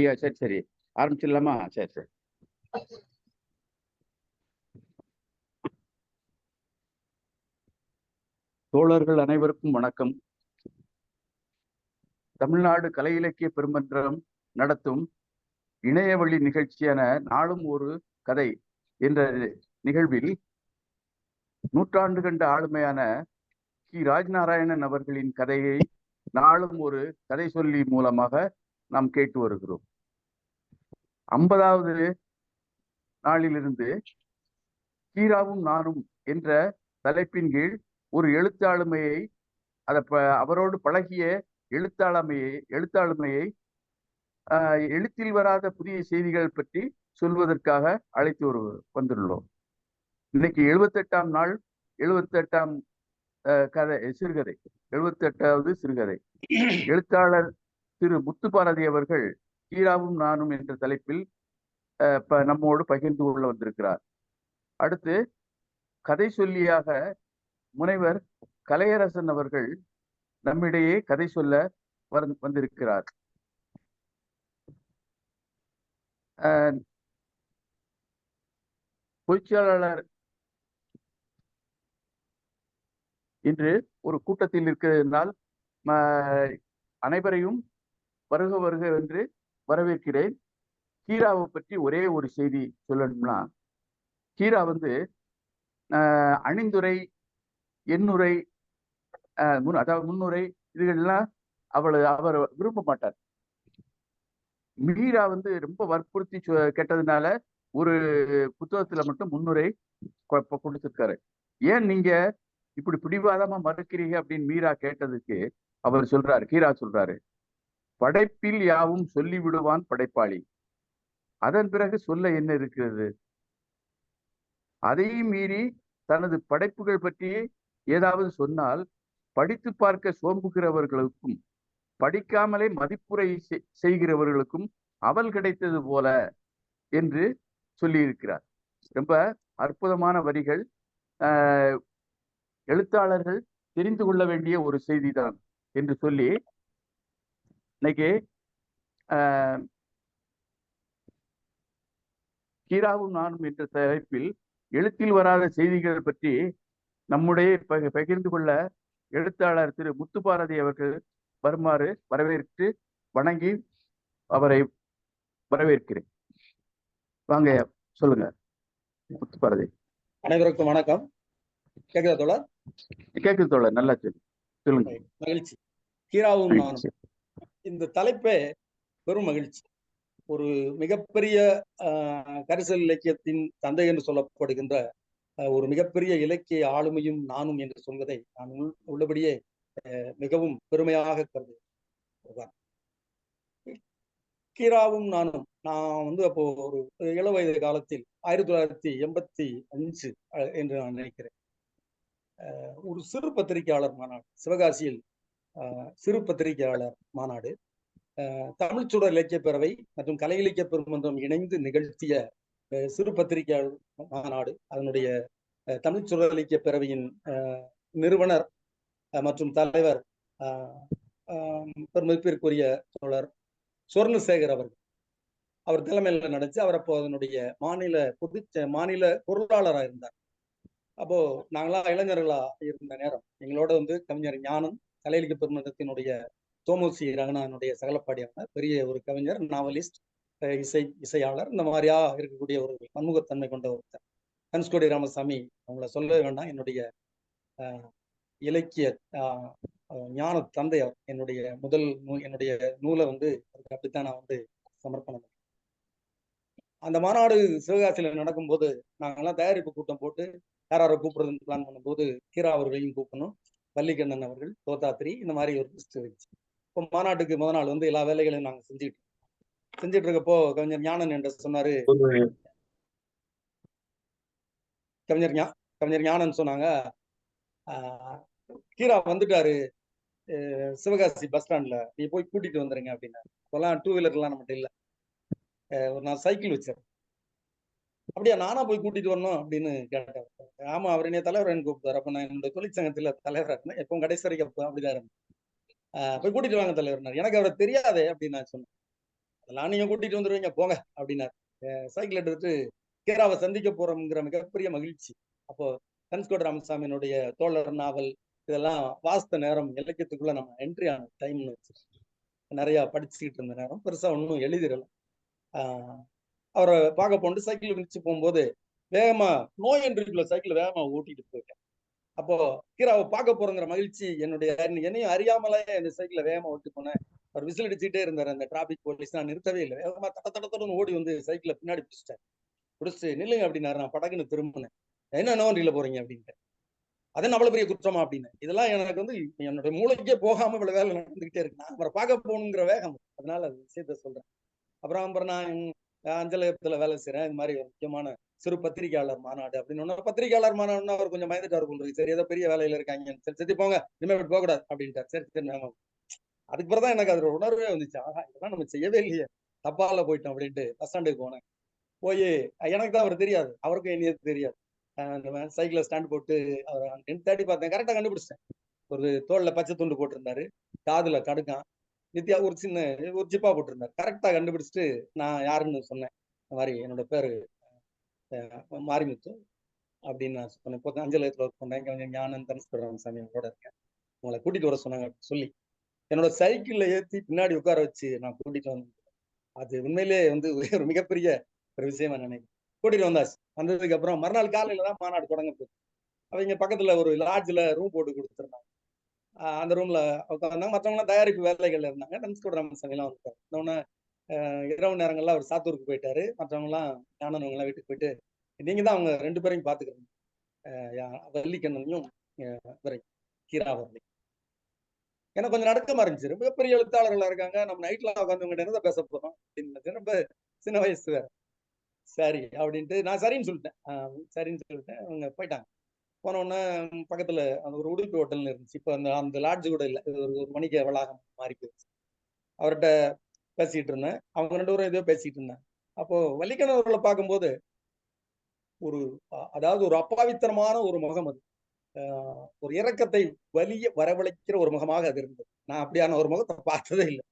ஐயா சரி சரி ஆரம்பிச்சிடலாமா? சரி சரி. தோழர்கள் அனைவருக்கும் வணக்கம். தமிழ்நாடு கலை இலக்கிய பெருமன்றம் நடத்தும் இணையவழி நிகழ்ச்சியான நாளும் ஒரு கதை என்ற நிகழ்வில் நூற்றாண்டு கண்ட ஆளுமையான கி ராஜ்நாராயணன் அவர்களின் கதையை நாளும் ஒரு கதை சொல்லி மூலமாக நாம் கேட்டு வருகிறோம். 50வது நாளிலிருந்து கீராவும் நானும் என்ற தலைப்பின் கீழ் ஒரு எழுத்தாளுமையை அவரோடு பழகிய எழுத்தாளுமையை எழுத்தில் வராத புதிய செய்திகள் பற்றி சொல்வதற்காக அழைத்து வந்துள்ளோம். இன்னைக்கு 78ஆம் நாள், 78ஆம் சிறுகதை, 78வது சிறுகதை. எழுத்தாளர் திரு முத்துப்பாரதி அவர்கள் கீராவும் நானும் என்ற தலைப்பில் நம்மோடு பகிர்ந்து கொள்ள வந்திருக்கிறார். அடுத்து கதை சொல்லியாக முனைவர் கலையரசன் அவர்கள் நம்மிடையே கதை சொல்ல வந்திருக்கிறார். பொதுச்செயலாளர் இன்று ஒரு கூட்டத்தில் இருக்கிறதுனால் அனைவரையும் வருக வருக என்று வரவேற்கிறேன். கீராவை பற்றி ஒரே ஒரு செய்தி சொல்லணும்னா, கீரா அணிந்துரை, எண்ணுரை, அதாவது முன்னுரை, இதுகள்லாம் அவர் விரும்ப மாட்டார். மீரா ரொம்ப வற்புறுத்தி கேட்டதுனால ஒரு புத்தகத்துல மட்டும் முன்னுரை கொடுத்திருக்காரு. ஏன் நீங்க இப்படி பிடிவாதமா மறுக்கிறீங்க அப்படின்னு மீரா கேட்டதுக்கு அவர் சொல்றாரு, கீரா சொல்றாரு, படைப்பில் யாவும் சொல்லி விடுவான் படைப்பாளி, அதன் பிறகு சொல்ல என்ன இருக்கிறது? அதையும் மீறி தனது படைப்புகள் பற்றி ஏதாவது சொன்னால் படித்து பார்க்க சோம்புகிறவர்களுக்கும் படிக்காமலே மதிப்புரை செய்கிறவர்களுக்கும் அவல் கிடைத்தது போல என்று சொல்லி இருக்கிறார். ரொம்ப அற்புதமான வரிகள். எழுத்தாளர்கள் தெரிந்து கொள்ள வேண்டிய ஒரு செய்திதான் என்று சொல்லி இன்னைக்கு கீராவும் நானும் என்ற தலைப்பில் எழுத்தில் வராத செய்திகள் பற்றி நம்முடைய பகிர்ந்து கொள்ள எழுத்தாளர் திரு முத்துப்பாரதி அவர்கள் வருமாறு வரவேற்று வணங்கி அவரை வரவேற்கிறேன். வாங்க, சொல்லுங்க முத்துப்பாரதி. அனைவருக்கும் வணக்கம். கேக்குதா தோழர்? கேக்குது தோழர், நல்லா சொல்லுங்க. மகிழ்ச்சி. கீராவும் நானும் இந்த தலைப்பே பெரும் மகிழ்ச்சி. ஒரு மிகப்பெரிய கரிசல் இலக்கியத்தின் தந்தை என்று சொல்லப்படுகின்ற ஒரு மிகப்பெரிய இலக்கிய ஆளுமையும் நானும் என்று சொல்வதை நான் உள்ளபடியே மிகவும் பெருமையாக கருதுகிறேன். கீராவும் நானும் நான் அப்போ ஒரு இள வயது காலத்தில் 1985 என்று நான் நினைக்கிறேன், ஒரு சிறு பத்திரிகையாளர் மாநாடு, சிவகாசியில் சிறு பத்திரிகையாளர் மாநாடு, தமிழ் சுடர் இலக்கிய பேரவை மற்றும் கலை இலக்கிய பெருமன்றம் இணைந்து நிகழ்த்திய சிறு பத்திரிகையாளர் மாநாடு. அதனுடைய தமிழ் சுடர் இலக்கிய பேரவையின் நிறுவனர் மற்றும் தலைவர் பெருமதிப்பிற்குரிய தோழர் சுவர்ணசேகர் அவர் தலைமையில் நடந்துச்சு. அவர் அப்போ அதனுடைய மாநில பொருளாளராக இருந்தார். அப்போ நாங்களாம் இளைஞர்களா இருந்த நேரம் எங்களோட கவிஞர் ஞானம், கலை இலக்கிய பெருமன்றத்தினுடைய தோமுசி ரங்கனானுடைய சகலப்பாடியான பெரிய ஒரு கவிஞர், நாவலிஸ்ட், இசையாளர், இந்த மாதிரியா இருக்கக்கூடிய ஒரு பன்முகத்தன்மை கொண்ட ஒருத்தர் தனுஷ்கோடி ராமசாமி. அவங்கள சொல்லவே வேண்டாம், என்னுடைய இலக்கிய ஞான தந்தையார். என்னுடைய முதல் என்னுடைய நூலை அப்படித்தான் நான் சமர்ப்பணம். அந்த மாநாடு சிவகாசியில நடக்கும்போது நாங்கெல்லாம் தயாரிப்பு கூட்டம் போட்டு யாரை கூப்பிடுறதுன்னு பிளான் பண்ணும்போது கீரா அவர்களையும் கூப்பிடணும், வள்ளிக்கண்ணன் அவர்கள், தோத்தாத்திரி, இந்த மாதிரி ஒரு லிஸ்ட் இருந்துச்சு. இப்போ மாநாட்டுக்கு முதல் நாள் எல்லா வேலைகளையும் நாங்கள் செஞ்சுட்டு இருக்கப்போ கவிஞர் ஞானன் என்று சொன்னாரு. கவிஞர் ஞானன் சொன்னாங்க, கீரா வந்துட்டாரு சிவகாசி பஸ் ஸ்டாண்ட்ல, நீ போய் கூட்டிட்டு வந்துருங்க அப்படின்னா. இப்பெல்லாம் 2 வீலர்லாம் நம்மகிட்ட இல்லை, ஒரு நான் சைக்கிள் வச்சேன். அப்படியா, நானா போய் கூட்டிட்டு வரணும் அப்படின்னு கேட்டேன். ஆமா, அவர் என்ன தலைவர் கூப்பிட்டாரு. அப்ப நான் என்னோட தொழிற்சங்கத்துல தலைவராக இருந்தேன், எப்பவும் கடைசி வரைக்கும் அப்படிதான் இருந்தேன். போய் கூட்டிட்டு வாங்க தலைவர், எனக்கு அவரை தெரியாதே அப்படின்னு நான் சொன்னேன். அதெல்லாம் நீங்க கூட்டிட்டு வந்துருவீங்க போங்க அப்படின்னாரு. சைக்கிள் எடுத்துட்டு கீராவை சந்திக்க போறோம்ங்கிற மிகப்பெரிய மகிழ்ச்சி. அப்போ தனுஷ்கோடி ராமசாமியினுடைய தோழர் நாவல் இதெல்லாம் வாசித்த நேரம், இலக்கியத்துக்குள்ள நம்ம என்ட்ரி ஆன டைம்னு வச்சு நிறைய படிச்சுக்கிட்டு இருந்த நேரம், பெருசா ஒன்றும் எழுதிடல. அவரை பார்க்க போட்டு சைக்கிள் விரிச்சு போகும்போது வேகமா நோய் என்றுக்குள்ள சைக்கிள் வேகமா ஓட்டிட்டு போயிட்டேன். அப்போ கீராவை பார்க்க போறங்கிற மகிழ்ச்சி என்னையும் அறியாமலே இந்த சைக்கிளை வேகமா ஓட்டி போனேன். அவர் விசில் அடிச்சுட்டே இருந்தாரு அந்த டிராபிக் போலீஸ். நான் நிறுத்தவே இல்லை, வேகமா தடத்தடன்னு ஓடி வந்து சைக்கிளை பின்னாடி பிடிச்சிட்டேன். பிடிச்சிட்டு நில்லுங்க அப்படின்னாரு. நான் படக்குன்னு திரும்பினேன். என்ன நோண்டில போறீங்க அப்படின்ட்டு. அது அவ்வளவு பெரிய குற்றமா அப்படின்னு. இதெல்லாம் எனக்கு வந்து என்னுடைய மூளைக்கே போகாம இவ்வளவு வேலை நடந்துகிட்டே இருக்கு. நான் அவரை பார்க்க போகணுங்கிற வேகம், அதனால அந்த விஷயத்த சொல்றேன். அப்புறம் நான் அஞ்சலகத்துல வேலை செய்யறேன். இது மாதிரி ஒரு முக்கியமான சிறு பத்திரிகையாளர் மாநாடு அப்படின்னு பத்திரிகையாளர் மாநாடுன்னா அவர் கொஞ்சம் பயந்துட்டாரு கொண்டு. சரி ஏதோ பெரிய வேலையில இருக்காங்க, சரி சரி போங்க, இனிமேல் போக கூடாது அப்படின்ட்டார். சரி சரி அதுக்கு பிறகுதான் எனக்கு அது உணர்வே வந்துச்சு. ஆஹா, இதெல்லாம் நம்ம செய்யவே இல்லையே, தப்பால போயிட்டோம் அப்படின்ட்டு பஸ் ஸ்டாண்டுக்கு போனேன். போய் எனக்கு தான் அவர் தெரியாது, அவருக்கும் என்னையே தெரியாது. சைக்கிள ஸ்டாண்ட் போட்டு அவர் தேடி பார்த்தேன். கரெக்டா கண்டுபிடிச்சிட்டேன். ஒரு தோல்ல பச்சை துண்டு போட்டிருந்தாரு, காதுல கடுக்கான், நித்யா ஒரு ஜிப்பா போட்டிருந்தாரு. கரெக்டா கண்டுபிடிச்சிட்டு நான் யாருன்னு சொன்னேன். இந்த மாதிரி என்னோட பேரு மாரிமுத்து அப்படின்னு நான் சொன்னேன். இப்போ அஞ்சலகத்துல ஒர்க் பண்ணேன், ஞானன் தனுஷ்கோடி ராமசாமி கூட இருக்கேன், உங்களை கூட்டிட்டு வர சொன்னாங்க சொல்லி என்னோட சைக்கிள்ல ஏற்றி பின்னாடி உட்கார வச்சு நான் கூட்டிட்டு வந்தேன். அது உண்மையிலே வந்து ஒரு மிகப்பெரிய ஒரு விஷயமா நினைக்கிறேன். கூட்டிட்டு வந்தாச்சு. வந்ததுக்கு அப்புறம் மறுநாள் காலையில தான் மாநாடு தொடங்க போகுது. அவங்க பக்கத்துல ஒரு லாட்ஜ்ல ரூம் போட்டு கொடுத்துருந்தாங்க. அந்த ரூம்ல உட்காந்தாங்க. மற்றவங்களாம் தயாரிப்பு வேலைகள்ல இருந்தாங்க. தனுஷ்கோடி ராமசாமி எல்லாம் வந்துட்டாரு. இன்னொன்னு இரவு நேரங்கள்ல அவர் சாத்தூருக்கு போயிட்டாரு. மற்றவங்க எல்லாம் ஞானவங்க எல்லாம் வீட்டுக்கு போயிட்டு நீங்க தான் அவங்க 2 பேரையும் பாத்துக்கிறீங்க, வள்ளிக்கண்ணனையும் கீராவரலையும். எனக்கு கொஞ்சம் நடக்கமா இருந்துச்சு. ரொம்ப பெரிய எழுத்தாளர்களா இருக்காங்க, நம்ம நைட்ல உட்காந்து என்ன பேச போறோம் அப்படின்னு. ரொம்ப சின்ன வயசு வேற. சரி அப்படின்ட்டு நான் சரின்னு சொல்லிட்டேன். சரின்னு சொல்லிட்டேன். அவங்க போயிட்டாங்க. போன உடனே பக்கத்துல அந்த ஒரு உடுப்பி ஹோட்டல்னு இருந்துச்சு. இப்போ அந்த லாட்ஜ் கூட இல்லை, ஒரு வணிக வளாகம் மாறி போயிடுச்சு. அவர்கிட்ட பேசிட்டு இருந்தேன். அவங்க 2 பேரும் ஏதோ பேசிட்டு இருந்தாங்க. அப்போ வள்ளிக்கண்ணன் அவர்களை பார்க்கும்போது ஒரு அதாவது ஒரு அப்பாவித்தனமான ஒரு முகம் அது. ஒரு இரக்கத்தை வலிய வரவழைக்கிற ஒரு முகமாக அது இருந்தது. நான் அப்படியான ஒரு முகத்தை பார்த்ததே இல்லை.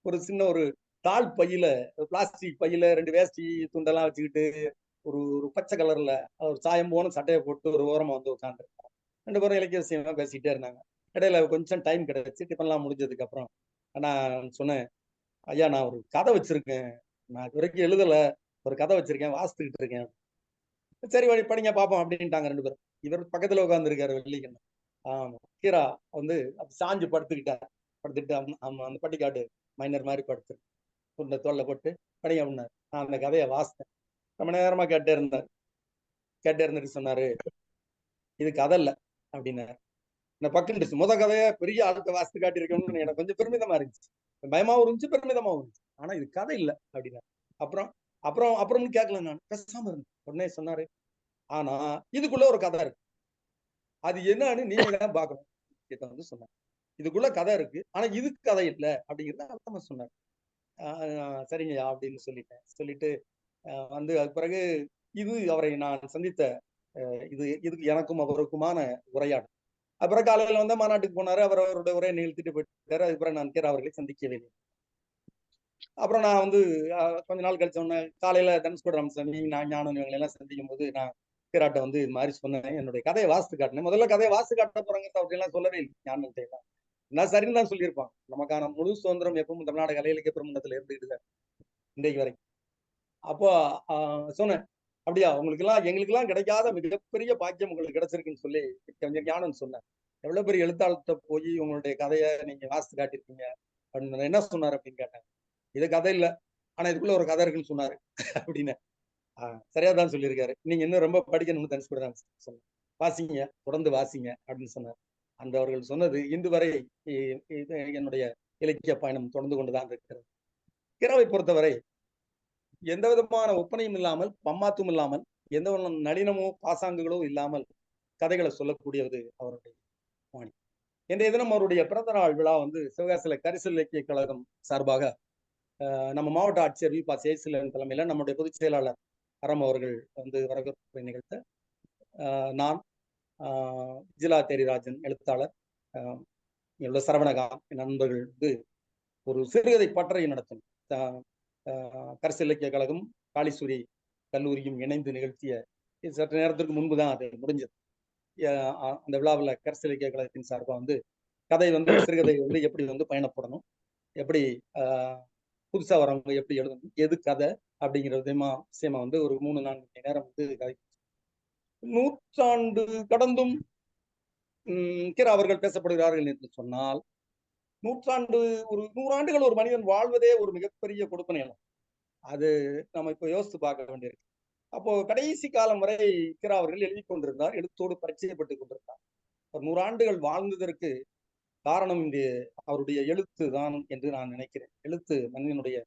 ஒரு சின்ன ஒரு தாழ் பையில, பிளாஸ்டிக் பையில 2 வேஷ்டி துண்டெல்லாம் வச்சுக்கிட்டு ஒரு ஒரு பச்சை கலர்ல ஒரு சாயம் போன சட்டையை போட்டு ஒரு ஓரமா வந்து உட்காந்து 2 பேரும் இலக்கிய விஷயமா பேசிக்கிட்டே இருந்தாங்க. இடையில கொஞ்சம் டைம் கிடைச்சு டிஃபன்லாம் முடிஞ்சதுக்கு அப்புறம் நான் சொன்னேன், ஐயா நான் ஒரு கதை வச்சிருக்கேன், நான் இது வரைக்கும் எழுதல, ஒரு கதை வச்சிருக்கேன், வாசித்துக்கிட்டு இருக்கேன். சரி வழி படிங்க பார்ப்போம் அப்படின்ட்டாங்க 2 பேரும். இவர் பக்கத்துல உட்காந்துருக்காரு வெள்ளிக்கண்ணன். ஆமா, கீரா வந்து சாஞ்சு படுத்துக்கிட்டார். படுத்துட்டு அந்த பட்டிக்காட்டு மைனர் மாதிரி படுத்து துண்டை தோல்ல போட்டு படிங்க அப்படின்னாரு. நான் அந்த கதையை வாசித்தேன். ரொம்ப நேரமா கேட்டே இருந்துட்டு சொன்னாரு, இது கதை இல்ல அப்படின்னாரு. இந்த பக்கம் முத கதையை பெரிய ஆளுக்க வாசித்து காட்டியிருக்கணும்னு எனக்கு கொஞ்சம் பெருமிதமா இருந்துச்சு, பயமாவும் இருந்துச்சு, பெருமிதமாவும் இருந்துச்சு. ஆனா இது கதை இல்லை அப்படின்னாரு. அப்புறம் அப்புறம் அப்புறம்னு கேட்கல, நான் பேசாம இருந்தேன். உடனே சொன்னாரு, ஆனா இதுக்குள்ள ஒரு கதை இருக்கு, அது என்னன்னு நீங்க தான் பார்க்கணும் வந்து சொன்னார். இதுக்குள்ள கதை இருக்கு, ஆனா இதுக்கு கதை இல்லை அப்படிங்கிறத அர்த்தமா சொன்னார். சரிங்கய்யா அப்படின்னு சொல்லிட்டு வந்து அதுக்கு பிறகு இது அவரை நான் சந்தித்த இதுக்கு எனக்கும் அவருக்குமான உரையாடல். அப்புறம் காலையில வந்து மாநாட்டுக்கு போனாரு. அவருடைய உரையை நிகழ்த்திட்டு போயிட்டாரு. அதுக்கப்புறம் நான் கீரா அவர்களை சந்திக்கவே இல்லை. அப்புறம் நான் வந்து கொஞ்ச நாள் கழிச்ச உடனே காலையில தனுஷ்கோடி ராமசாமி, நான் ஞானம் இவங்களை எல்லாம் சந்திக்கும் போது நான் கீராட்ட வந்து இது மாதிரி சொன்னேன், என்னுடைய கதையை வாசித்து காட்டினேன். முதல்ல கதையை வாசித்து காட்ட போறாங்க அப்படின்லாம் சொல்லவே இல்லை. ஞானத்தை எல்லாம் நான் சரின்னு தான் சொல்லியிருப்பாங்க. நமக்கான முழு சுதந்திரம் எப்பவும் தமிழ்நாடு கலை இலக்கிய பெருமண்டலத்துல இருந்துகிட்டு இன்றைக்கு வரைக்கும். அப்போ சொன்னேன், அப்படியா உங்களுக்கு எல்லாம் எங்களுக்கு எல்லாம் கிடைக்காத மிகப்பெரிய பாக்கியம் உங்களுக்கு கிடைச்சிருக்குன்னு சொல்லி கொஞ்சம் ஞானம் சொன்னேன். எவ்வளவு பெரிய எழுத்தாளர்கிட்ட போய் உங்களுடைய கதையை நீங்க வாசித்து காட்டியிருக்கீங்க அப்படின்னு. என்ன சொன்னார் அப்படின்னு கேட்டேன். இது கதை இல்லை, ஆனா இதுக்குள்ள ஒரு கதை இருக்குன்னு சொன்னாரு அப்படின்னு. சரியா தான் சொல்லியிருக்காரு, நீங்க இன்னும் ரொம்ப படிக்கணும்னு தனுஷ்கோடி சொன்னேன். வாசிங்க, தொடர்ந்து வாசிங்க அப்படின்னு சொன்னார். அந்த அவர்கள் சொன்னது இன்று வரை என்னுடைய இலக்கிய பயணம் தொடர்ந்து கொண்டுதான் இருக்கிறது. கீராவை பொறுத்தவரை எந்த விதமான ஒப்பனையும் இல்லாமல், பம்மாத்தும் இல்லாமல், எந்த ஒரு நளினமோ பாசாங்குகளோ இல்லாமல் கதைகளை சொல்லக்கூடியது அவருடைய பாணி. இன்றைய தினம் அவருடைய பிறந்த நாள் விழா வந்து சிவகாசியில கரிசல் இலக்கிய கழகம் சார்பாக நம்ம மாவட்ட ஆட்சியர் வி. ப. ஜெயசீலன் தலைமையில நம்முடைய பொதுச் செயலாளர் அறம் அவர்கள் வந்து வரவேற்பு நிகழ்த்த நான் ஜிலா தேரிராஜன் எழுத்தாளர், என்னோட சரவணகா நண்பர்கள் வந்து ஒரு சிறுகதை பட்டறை நடத்தும். கரசு இலக்கிய கழகம் காளீஸ்வரி கல்லூரியும் இணைந்து நிகழ்த்திய சற்று நேரத்திற்கு முன்புதான் அது முடிஞ்சது. அந்த விழாவில் கரசு இலக்கிய கழகத்தின் சார்பாக வந்து கதை வந்து சிறுகதை வந்து எப்படி வந்து பயணப்படணும், எப்படி புதுசா வரவங்க எப்படி எழுதணும், எது கதை அப்படிங்கிற விஷயமா வந்து ஒரு 3-4 மணி நேரம் வந்து கதை. நூற்றாண்டு கடந்தும் அவர்கள் பேசப்படுகிறார்கள் என்று சொன்னால், நூற்றாண்டு ஒரு 100 ஆண்டுகள் ஒரு மனிதன் வாழ்வதே ஒரு மிகப்பெரிய கொடுப்பனை. அது நம்ம இப்ப யோசித்து பார்க்க வேண்டியிருக்கு. அப்போ கடைசி காலம் வரை கிரா அவர்கள் எழுதி கொண்டிருந்தார், எழுத்தோடு பரிச்சயப்பட்டுக் கொண்டிருந்தார். 100 ஆண்டுகள் வாழ்ந்ததற்கு காரணம் இந்த அவருடைய எழுத்து தான் என்று நான் நினைக்கிறேன். எழுத்து மனிதனுடைய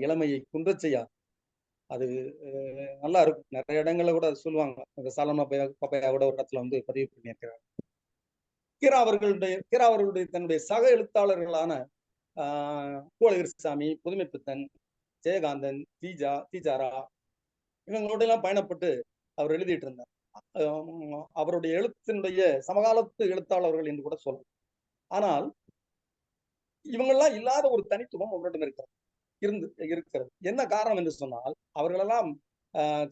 இளமையை குன்றச் செய்யாது. அது நல்லா இருக்கும். நிறைய இடங்கள்ல கூட சொல்லுவாங்க. இந்த சாலமன் பாப்பையா கூட ஒரு இடத்துல வந்து பதிவு பண்ணியிருக்கிறார். கிரா அவர்களுடைய தன்னுடைய சக எழுத்தாளர்களான கோலகிருஷ்ணசாமி, புதுமைப்பித்தன், ஜெயகாந்தன், தீஜாரா இவங்களோட எல்லாம் பயணப்பட்டு அவர் எழுதிட்டு இருந்தார். அவருடைய எழுத்தினுடைய சமகாலத்து எழுத்தாளர்கள் என்று கூட சொல்லலாம். ஆனால் இவங்கெல்லாம் இல்லாத ஒரு தனித்துவம் அவரிடம் இருக்கிறது. என்ன காரணம் என்று சொன்னால், அவர்களெல்லாம்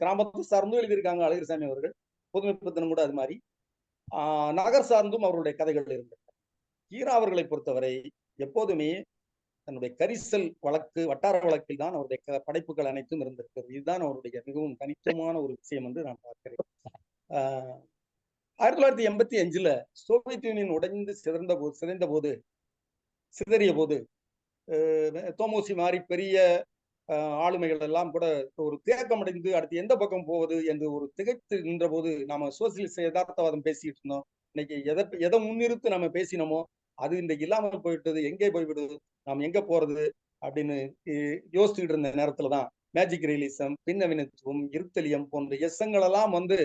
கிராமத்து சார்ந்தும் எழுதியிருக்காங்க அழகிரிசாமி அவர்கள், புதுமைப்பித்தனும் கூட அது மாதிரி நகர் சார்ந்தும் அவருடைய கதைகள் இருந்தது. ஈரா அவர்களை பொறுத்தவரை எப்போதுமே தன்னுடைய கரிசல் வழக்கு, வட்டார வழக்கில் தான் அவருடைய படைப்புகள் அனைத்தும் இருந்திருக்கிறது. இதுதான் அவருடைய மிகவும் தனித்துவமான ஒரு விஷயம் என்று நான் பார்க்கிறேன். 1985 சோவியத் யூனியன் உடைந்து சிதறிய போது தோமோசி மாதிரி பெரிய ஆளுமைகள் எல்லாம் கூட ஒரு தேக்கம் அடைந்து அடுத்து எந்த பக்கம் போவது என்று ஒரு திகைத்து நின்ற போது நாம சோசியலிச யதார்த்தவாதம் பேசிட்டு இருந்தோம். இன்னைக்கு எதை முன்னிறுத்து நம்ம பேசினோமோ அது இன்றைக்கு இல்லாமல் போயிட்டது, எங்கே போய்விடுது, நாம் எங்க போறது அப்படின்னு யோசிச்சுக்கிட்டு இருந்த நேரத்துலதான் மேஜிக் ரியலிசம், பின்னவீனத்துவம், இருத்தலியம் போன்ற எஸ்ஸங்கள் எல்லாம் வந்து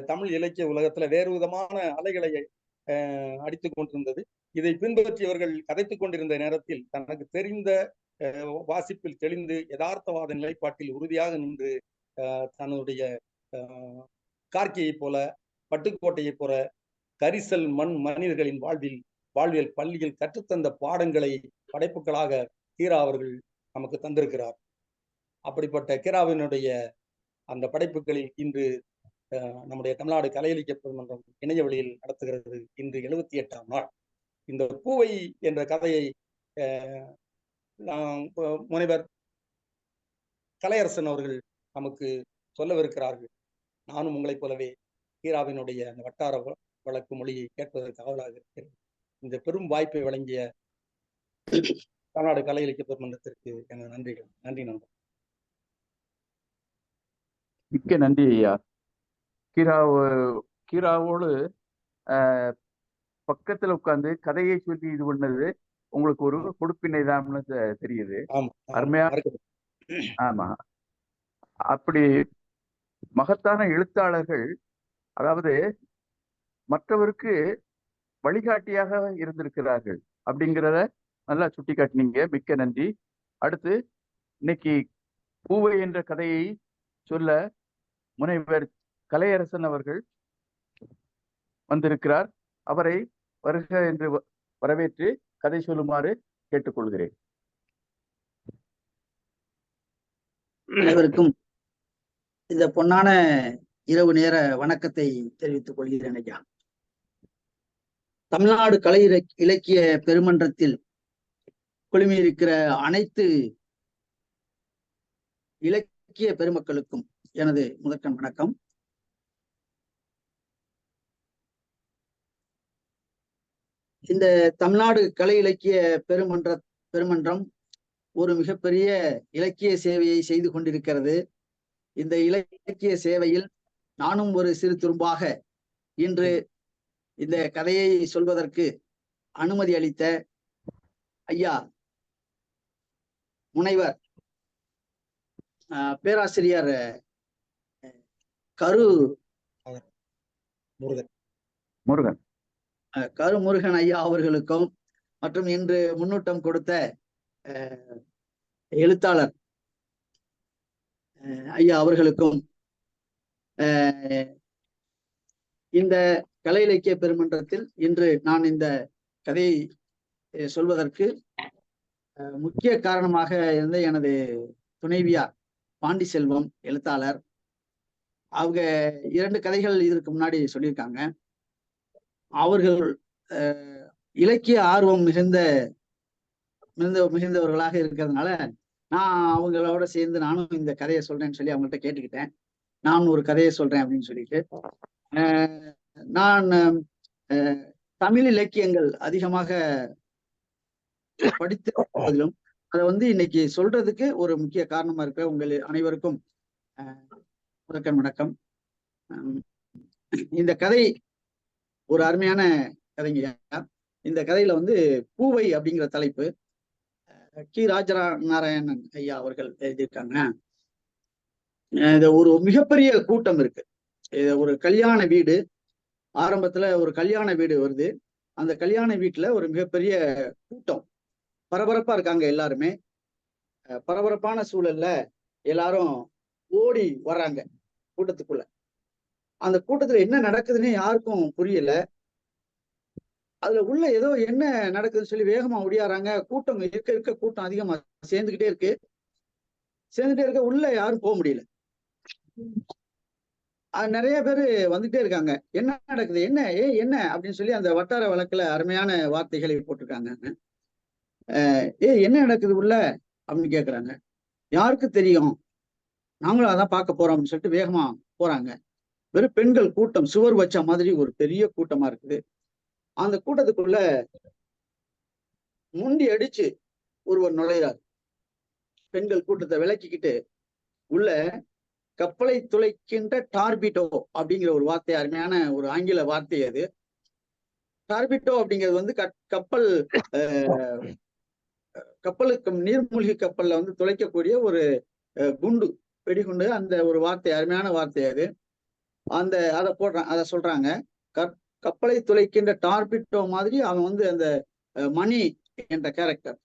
தமிழ் இலக்கிய உலகத்துல வேறு விதமான அலைகளை அடித்துக் கொண்டிருந்தது. இதை பின்பற்றியவர்கள் கதைத்துக் கொண்டிருந்த நேரத்தில் தனக்கு தெரிந்த வாசிப்பில் தெளிந்து யதார்த்தவாத நிலைப்பாட்டில் உறுதியாக நின்று தன்னுடைய கார்க்கியை போல, பட்டுக்கோட்டையை போல கரிசல் மனிதர்களின் வாழ்வியல் பள்ளியில் கற்றுத்தந்த பாடங்களை படைப்புகளாக கீரா அவர்கள் நமக்கு தந்திருக்கிறார். அப்படிப்பட்ட கீராவினுடைய அந்த படைப்புகளில் இன்று நம்முடைய தமிழ்நாடு கலை இலக்கிய பெருமன்றம் இணைய வழியில் நடத்துகிறது. இன்று 78ஆம் நாள். இந்த பூவை என்ற கதையை முனைவர் கலையரசன் அவர்கள் நமக்கு சொல்லவிருக்கிறார்கள். நானும் உங்களைப் போலவே கீராவினுடைய அந்த வட்டார வழக்கு மொழியை கேட்பதற்கு ஆவலாக இருக்கிறேன். இந்த பெரும் வாய்ப்பை வழங்கிய தமிழ்நாடு கலை இலக்கிய பெருமன்றத்திற்கு எனது நன்றிகள். நன்றி நண்பர். மிக்க நன்றி ஐயா. கீராவோடு பக்கத்துல உட்கார்ந்து கதையை சொல்லி இது பண்ணது உங்களுக்கு ஒரு கொடுப்பினை தான் தெரியுது. அருமையா. ஆமா, அப்படி மகத்தான எழுத்தாளர்கள், அதாவது மற்றவருக்கு வழிகாட்டியாக இருந்திருக்கிறார்கள் அப்படிங்கிறத நல்லா சுட்டி காட்டினீங்க. மிக்க நன்றி. அடுத்து இன்னைக்கு பூவை என்ற கதையை சொல்ல முனைவர் கலையரசன் அவர்கள் வந்திருக்கிறார். அவரை வருக என்று வரவேற்று கதை சொல்லுமாறு கேட்டுக்கொள்கிறேன். அனைவருக்கும் இந்த பொன்னான இரவு நேர வணக்கத்தை தெரிவித்துக் கொள்கிறேன் ஐயா. தமிழ்நாடு கலை இலக்கிய பெருமன்றத்தில் குழுமியிருக்கிற அனைத்து இலக்கிய பெருமக்களுக்கும் எனது முதற்கண் வணக்கம். இந்த தமிழ்நாடு கலை இலக்கிய பெருமன்றம் ஒரு மிகப்பெரிய இலக்கிய சேவையை செய்து கொண்டிருக்கிறது. இந்த இலக்கிய சேவையில் நானும் ஒரு சிறு துரும்பாக இன்று இந்த கதையை சொல்வதற்கு அனுமதி அளித்த ஐயா முனைவர் பேராசிரியர் கருமுருகன் ஐயா அவர்களுக்கும் மற்றும் இன்று முன்னூட்டம் கொடுத்த எழுத்தாளர் ஐயா அவர்களுக்கும் இந்த கலை இலக்கிய பெருமன்றத்தில் இன்று நான் இந்த கதையை சொல்வதற்கு முக்கிய காரணமாக இருந்த எனது துணைவியார் பாண்டிச்செல்வம் எழுத்தாளர். அவங்க 2 கதைகள் இதற்கு முன்னாடி சொல்லியிருக்காங்க. அவர்கள் இலக்கிய ஆர்வம் மிகுந்தவர்களாக இருக்கிறதுனால நான் அவங்களோட சேர்ந்து நானும் இந்த கதையை சொல்றேன்னு சொல்லி அவங்கள்ட்ட கேட்டுக்கிட்டேன். நான் ஒரு கதையை சொல்றேன் அப்படின்னு சொல்லிட்டு நான் தமிழ் இலக்கியங்கள் அதிகமாக படித்த போதிலும் அதை இன்னைக்கு சொல்றதுக்கு ஒரு முக்கிய காரணமா இருக்க உங்கள் அனைவருக்கும் வணக்கம். இந்த கதை ஒரு அருமையான கதைங்க. இந்த கதையில பூவை அப்படிங்கிற தலைப்பு கி. ராஜநாராயணன் ஐயா அவர்கள் எழுதியிருக்காங்க. இது ஒரு மிகப்பெரிய கூட்டம் இருக்கு. ஒரு கல்யாண வீடு, ஆரம்பத்துல ஒரு கல்யாண வீடு வருது. அந்த கல்யாண வீட்டுல ஒரு மிகப்பெரிய கூட்டம், பரபரப்பா இருக்காங்க. எல்லாருமே பரபரப்பான சூழல்ல எல்லாரும் ஓடி வர்றாங்க கூட்டத்துக்குள்ள. அந்த கூட்டத்துல என்ன நடக்குதுன்னு யாருக்கும் புரியல. அதுல உள்ள ஏதோ என்ன நடக்குதுன்னு சொல்லி வேகமா ஒடியாறாங்க. கூட்டம் இருக்க கூட்டம் அதிகமா சேர்ந்துகிட்டே இருக்க உள்ள யாரும் போக முடியல. நிறைய பேர் வந்துட்டே இருக்காங்க. என்ன நடக்குது, என்ன அப்படின்னு சொல்லி அந்த வட்டார வழக்குல அருமையான வார்த்தைகளை போட்டிருக்காங்க. என்ன நடக்குது உள்ள அப்படின்னு கேக்குறாங்க. யாருக்கு தெரியும், நாங்களும் அதான் பார்க்க போறோம் அப்படின்னு சொல்லிட்டு வேகமா போறாங்க. வெறும் பெண்கள் கூட்டம், சுவர் வச்ச மாதிரி ஒரு பெரிய கூட்டமா இருக்குது. அந்த கூட்டத்துக்குள்ள முண்டி அடிச்சு ஒருவர் நுழைகிறார். பெண்கள் கூட்டத்தை விலக்கிக்கிட்டு உள்ள கப்பலை துளைக்கின்ற டார்பிடோ அப்படிங்கிற ஒரு வார்த்தை, அருமையான ஒரு ஆங்கில வார்த்தை அது. டார்பிடோ அப்படிங்கிறது கப்பலுக்கு நீர்மூழ்கி கப்பல்ல துளைக்கக்கூடிய ஒரு குண்டு, வெடிகுண்டு. அந்த ஒரு வார்த்தை, அருமையான வார்த்தை அது. அதை சொல்றாங்க. கப்பலை துளைக்கின்ற டார்பிடோ மாதிரி அவன் அந்த மணி என்ற கேரக்டர்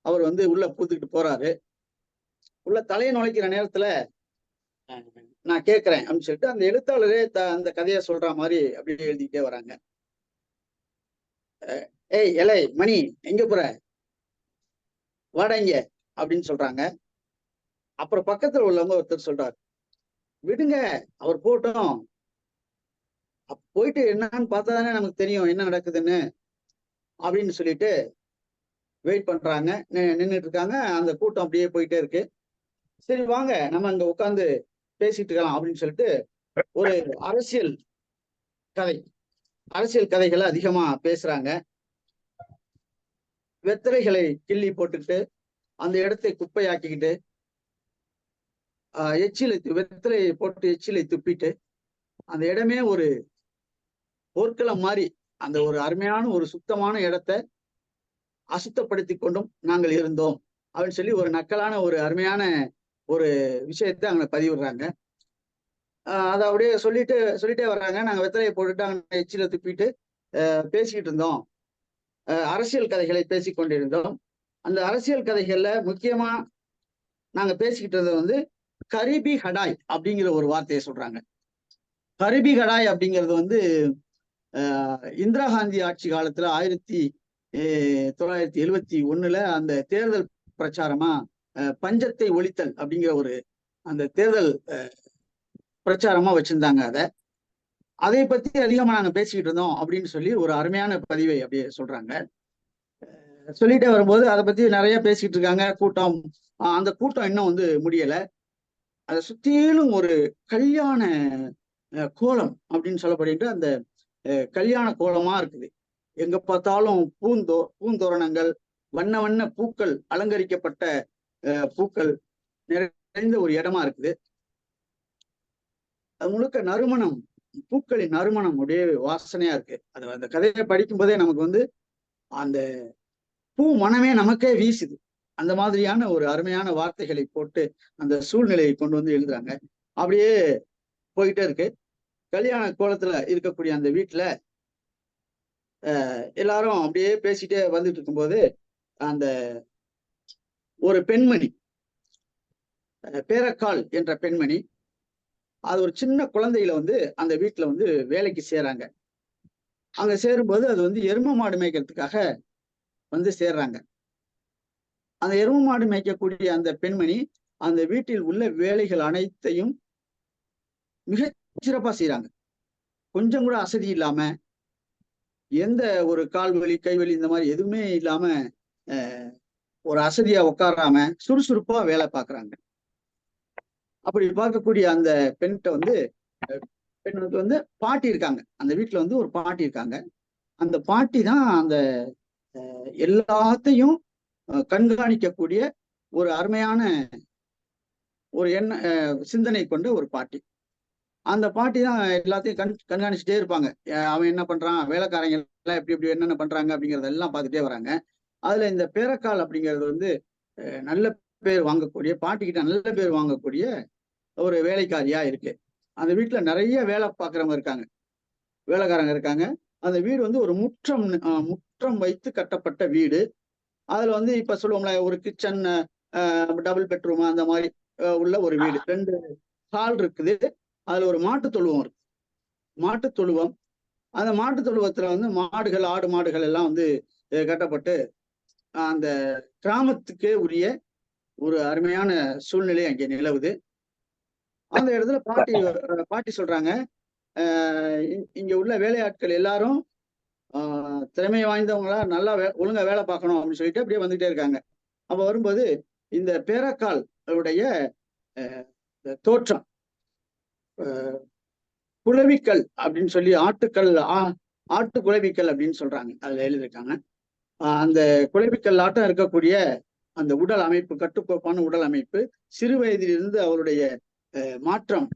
அவர் உள்ள பூத்துக்கிட்டு போறாரு. உள்ள தலையை நுழைக்கிற நேரத்துல நான் கேட்கிறேன் அப்படின்னு சொல்லிட்டு அந்த எழுத்தாளரே அந்த கதையை சொல்ற மாதிரி அப்படியே எழுதிக்கிட்டே வராங்க. ஏய் எலை மணி, எங்க போற, வாடங்க அப்படின்னு சொல்றாங்க. அப்புறம் பக்கத்துல உள்ளவங்க ஒருத்தர் சொல்றாரு, விடுங்க அவர் போட்டோம், போயிட்டு என்னன்னு பார்த்தா தானே நமக்கு தெரியும் என்ன நடக்குதுன்னு அப்படின்னு சொல்லிட்டு வெயிட் பண்றாங்க. நின்றுட்டு இருக்காங்க. அந்த கூட்டம் அப்படியே போயிட்டே இருக்கு. சரி வாங்க நம்ம அங்க உட்காந்து பேசிட்டு இருக்கலாம் அப்படின்னு சொல்லிட்டு ஒரு அரசியல் கதைகளை அதிகமா பேசுறாங்க. வெத்தலைகளை கிள்ளி போட்டுக்கிட்டு அந்த இடத்தை குப்பையாக்கிக்கிட்டு வெத்தலையை போட்டு எச்சிலை துப்பிட்டு அந்த இடமே ஒரு போர்க்களம் மாதிரி, அந்த ஒரு அருமையான ஒரு சுத்தமான இடத்தை அசுத்தப்படுத்தி கொண்டும் நாங்கள் இருந்தோம் அப்படின்னு சொல்லி ஒரு நக்கலான ஒரு அருமையான ஒரு விஷயத்தை அங்க பதிவிடுறாங்க. அதை அப்படியே சொல்லிட்டே வர்றாங்க. நாங்க வெத்தலையை போட்டுட்டு அங்க எச்சில துப்பிட்டு பேசிக்கிட்டு இருந்தோம். அரசியல் கதைகளை பேசி கொண்டிருந்தோம். அந்த அரசியல் கதைகள்ல முக்கியமா நாங்க பேசிக்கிட்டு இருந்தது கரிபி ஹடாய் அப்படிங்கிற ஒரு வார்த்தையை சொல்றாங்க. கரிபி ஹடாய் அப்படிங்கிறது இந்திரா காந்தி ஆட்சி காலத்துல 1971 அந்த தேர்தல் பிரச்சாரமா பஞ்சத்தை ஒழித்தல் அப்படிங்கிற ஒரு அந்த தேர்தல் பிரச்சாரமா வச்சிருந்தாங்க. அதை பத்தி அதிகமா நாங்க பேசிக்கிட்டு இருந்தோம் அப்படின்னு சொல்லி ஒரு அருமையான பதிவை அப்படியே சொல்றாங்க. சொல்லிட்டே வரும்போது அதை பத்தி நிறைய பேசிட்டு இருக்காங்க. அந்த கூட்டம் இன்னும் முடியல. அதை சுத்திலும் ஒரு கல்யாண கோலம் அப்படின்னு சொல்லப்படுகின்ற அந்த கல்யாண கோலமா இருக்குது. எங்க பார்த்தாலும் பூந்தோரணங்கள், வண்ண வண்ண பூக்கள், அலங்கரிக்கப்பட்ட பூக்கள் நிறைந்த ஒரு இடமா இருக்குது. அது முழுக்க நறுமணம், பூக்களின் நறுமணம் அப்படியே வாசனையா இருக்கு. அந்த கதையை படிக்கும் போதே நமக்கு அந்த பூ மனமே நமக்கே வீசுது. அந்த மாதிரியான ஒரு அருமையான வார்த்தைகளை போட்டு அந்த சூழ்நிலையை கொண்டு எழுதுறாங்க. அப்படியே போயிட்டே இருக்கு. கல்யாண கோலத்துல இருக்கக்கூடிய அந்த வீட்டுல எல்லாரும் அப்படியே பேசிட்டே வந்துட்டு இருக்கும்போது அந்த ஒரு பெண்மணி, பேரக்கால் என்ற பெண்மணி, அது ஒரு சின்ன குழந்தையில அந்த வீட்டுல வேலைக்கு சேராங்க. அங்க சேரும்போது அது எரும மாடு மேய்க்கிறதுக்காக சேர்றாங்க. அந்த எரும மாடு மேய்க்கக்கூடிய அந்த பெண்மணி அந்த வீட்டில் உள்ள வேலைகள் அனைத்தையும் மிக சிறப்பா செய்யறாங்க. கொஞ்சம் கூட அசதி இல்லாம, எந்த ஒரு கால் வலி கை வலி இந்த மாதிரி எதுவுமே இல்லாம ஒரு அசதியா உட்காராம சுறுசுறுப்பா வேலை பார்க்கறாங்க. அப்படி பார்க்கக்கூடிய அந்த பெண்ணுக்கு வந்து பாட்டி இருக்காங்க. அந்த வீட்டுல வந்து ஒரு பாட்டி இருக்காங்க. அந்த பாட்டி தான் அந்த எல்லாத்தையும் கண்காணிக்கக்கூடிய ஒரு அருமையான ஒரு சிந்தனை கொண்ட ஒரு பாட்டி. அந்த பாட்டி தான் எல்லாத்தையும் கண்காணிச்சுட்டே இருப்பாங்க. அவன் என்ன பண்றான், வேலைக்காரங்க எல்லாம் எப்படி என்னென்ன பண்றாங்க அப்படிங்கறதெல்லாம் பார்த்துட்டே வராங்க. அதுல இந்த பேரக்கால் அப்படிங்கிறது வந்து நல்ல பேர் வாங்கக்கூடிய, பாட்டிக்கிட்ட நல்ல பேர் வாங்கக்கூடிய ஒரு வேலைக்காரியா இருக்கு. அந்த வீட்டுல நிறைய வேலை பார்க்கறவங்க இருக்காங்க, வேலைக்காரங்க இருக்காங்க. அந்த வீடு வந்து ஒரு முற்றம் வைத்து கட்டப்பட்ட வீடு. அதுல வந்து இப்ப சொல்லுவோம்ல, ஒரு கிச்சன், டபுள் பெட்ரூம் அந்த மாதிரி உள்ள ஒரு வீடு. 2 ஹால் இருக்குது. அதுல ஒரு மாட்டு தொழுவம் இருக்கு. மாட்டு தொழுவம். அந்த மாட்டு தொழுவத்துல வந்து மாடுகள், ஆடு மாடுகள் எல்லாம் வந்து கட்டப்பட்டு அந்த கிராமத்துக்கே உரிய ஒரு அருமையான சூழ்நிலை அங்கே நிலவுது. அந்த இடத்துல பாட்டி சொல்றாங்க, இங்க உள்ள வேலையாட்கள் எல்லாரும் திறமை வாய்ந்தவங்களா நல்லா ஒழுங்கா வேலை பார்க்கணும் அப்படின்னு சொல்லிட்டு அப்படியே வந்துட்டே இருக்காங்க. அப்ப வரும்போது இந்த பேரக்கால் உடைய தோற்றம், குளவிக்கல் அப்படின்னு சொல்லி ஆட்டு குளவிக்கல் அப்படின்னு சொல்றாங்க, அதுல எழுதியிருக்காங்க. அந்த குளவிக்கல் ஆட்டம் இருக்கக்கூடிய அந்த உடல் அமைப்பு, கட்டுக்கோப்பான உடல் அமைப்பு, சிறு வயதிலிருந்து அவருடைய மாற்றம்,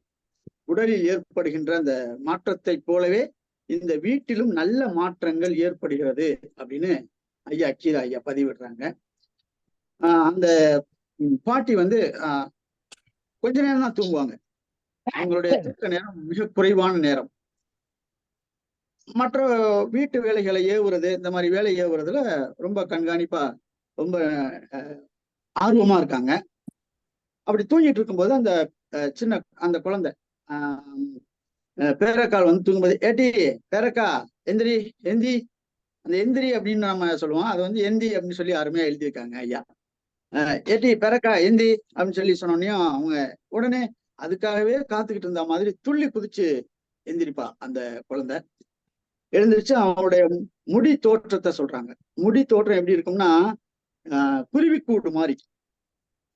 உடலில் ஏற்படுகின்ற அந்த மாற்றத்தை போலவே இந்த வீட்டிலும் நல்ல மாற்றங்கள் ஏற்படுகிறது அப்படின்னு ஐயா கீரா ஐயா பதிவிடுறாங்க. அந்த பாட்டி வந்து கொஞ்ச நேரம் தான் தூங்குவாங்க. அவங்களுடைய தூக்க நேரம் மிக குறைவான நேரம். மற்ற வீட்டு வேலைகளை ஏவுறது, இந்த மாதிரி வேலை ஏவுறதுல ரொம்ப கண்காணிப்பா, ரொம்ப ஆர்வமா இருக்காங்க. அப்படி தூங்கிட்டு இருக்கும்போது அந்த குழந்தை பேரக்கால் வந்து தூங்கும்போது, ஏட்டி பேரக்கா எந்திரி எந்தி, அந்த எந்திரி அப்படின்னு நம்ம சொல்லுவோம், அது வந்து எந்தி அப்படின்னு சொல்லி அருமையா எழுதியிருக்காங்க ஐயா. ஏட்டி பேரக்கா எந்தி அப்படின்னு சொல்லி சொன்னோன்னையும் அவங்க உடனே அதுக்காகவே காத்துக்கிட்டு இருந்த மாதிரி துள்ளி குதிச்சு எந்திரிப்பா அந்த குழந்தை. எழுந்திரிச்சு அவனுடைய முடி தோற்றத்தை சொல்றாங்க. முடி தோற்றம் எப்படி இருக்கும்னா, குருவிக்கூடு மாதிரி,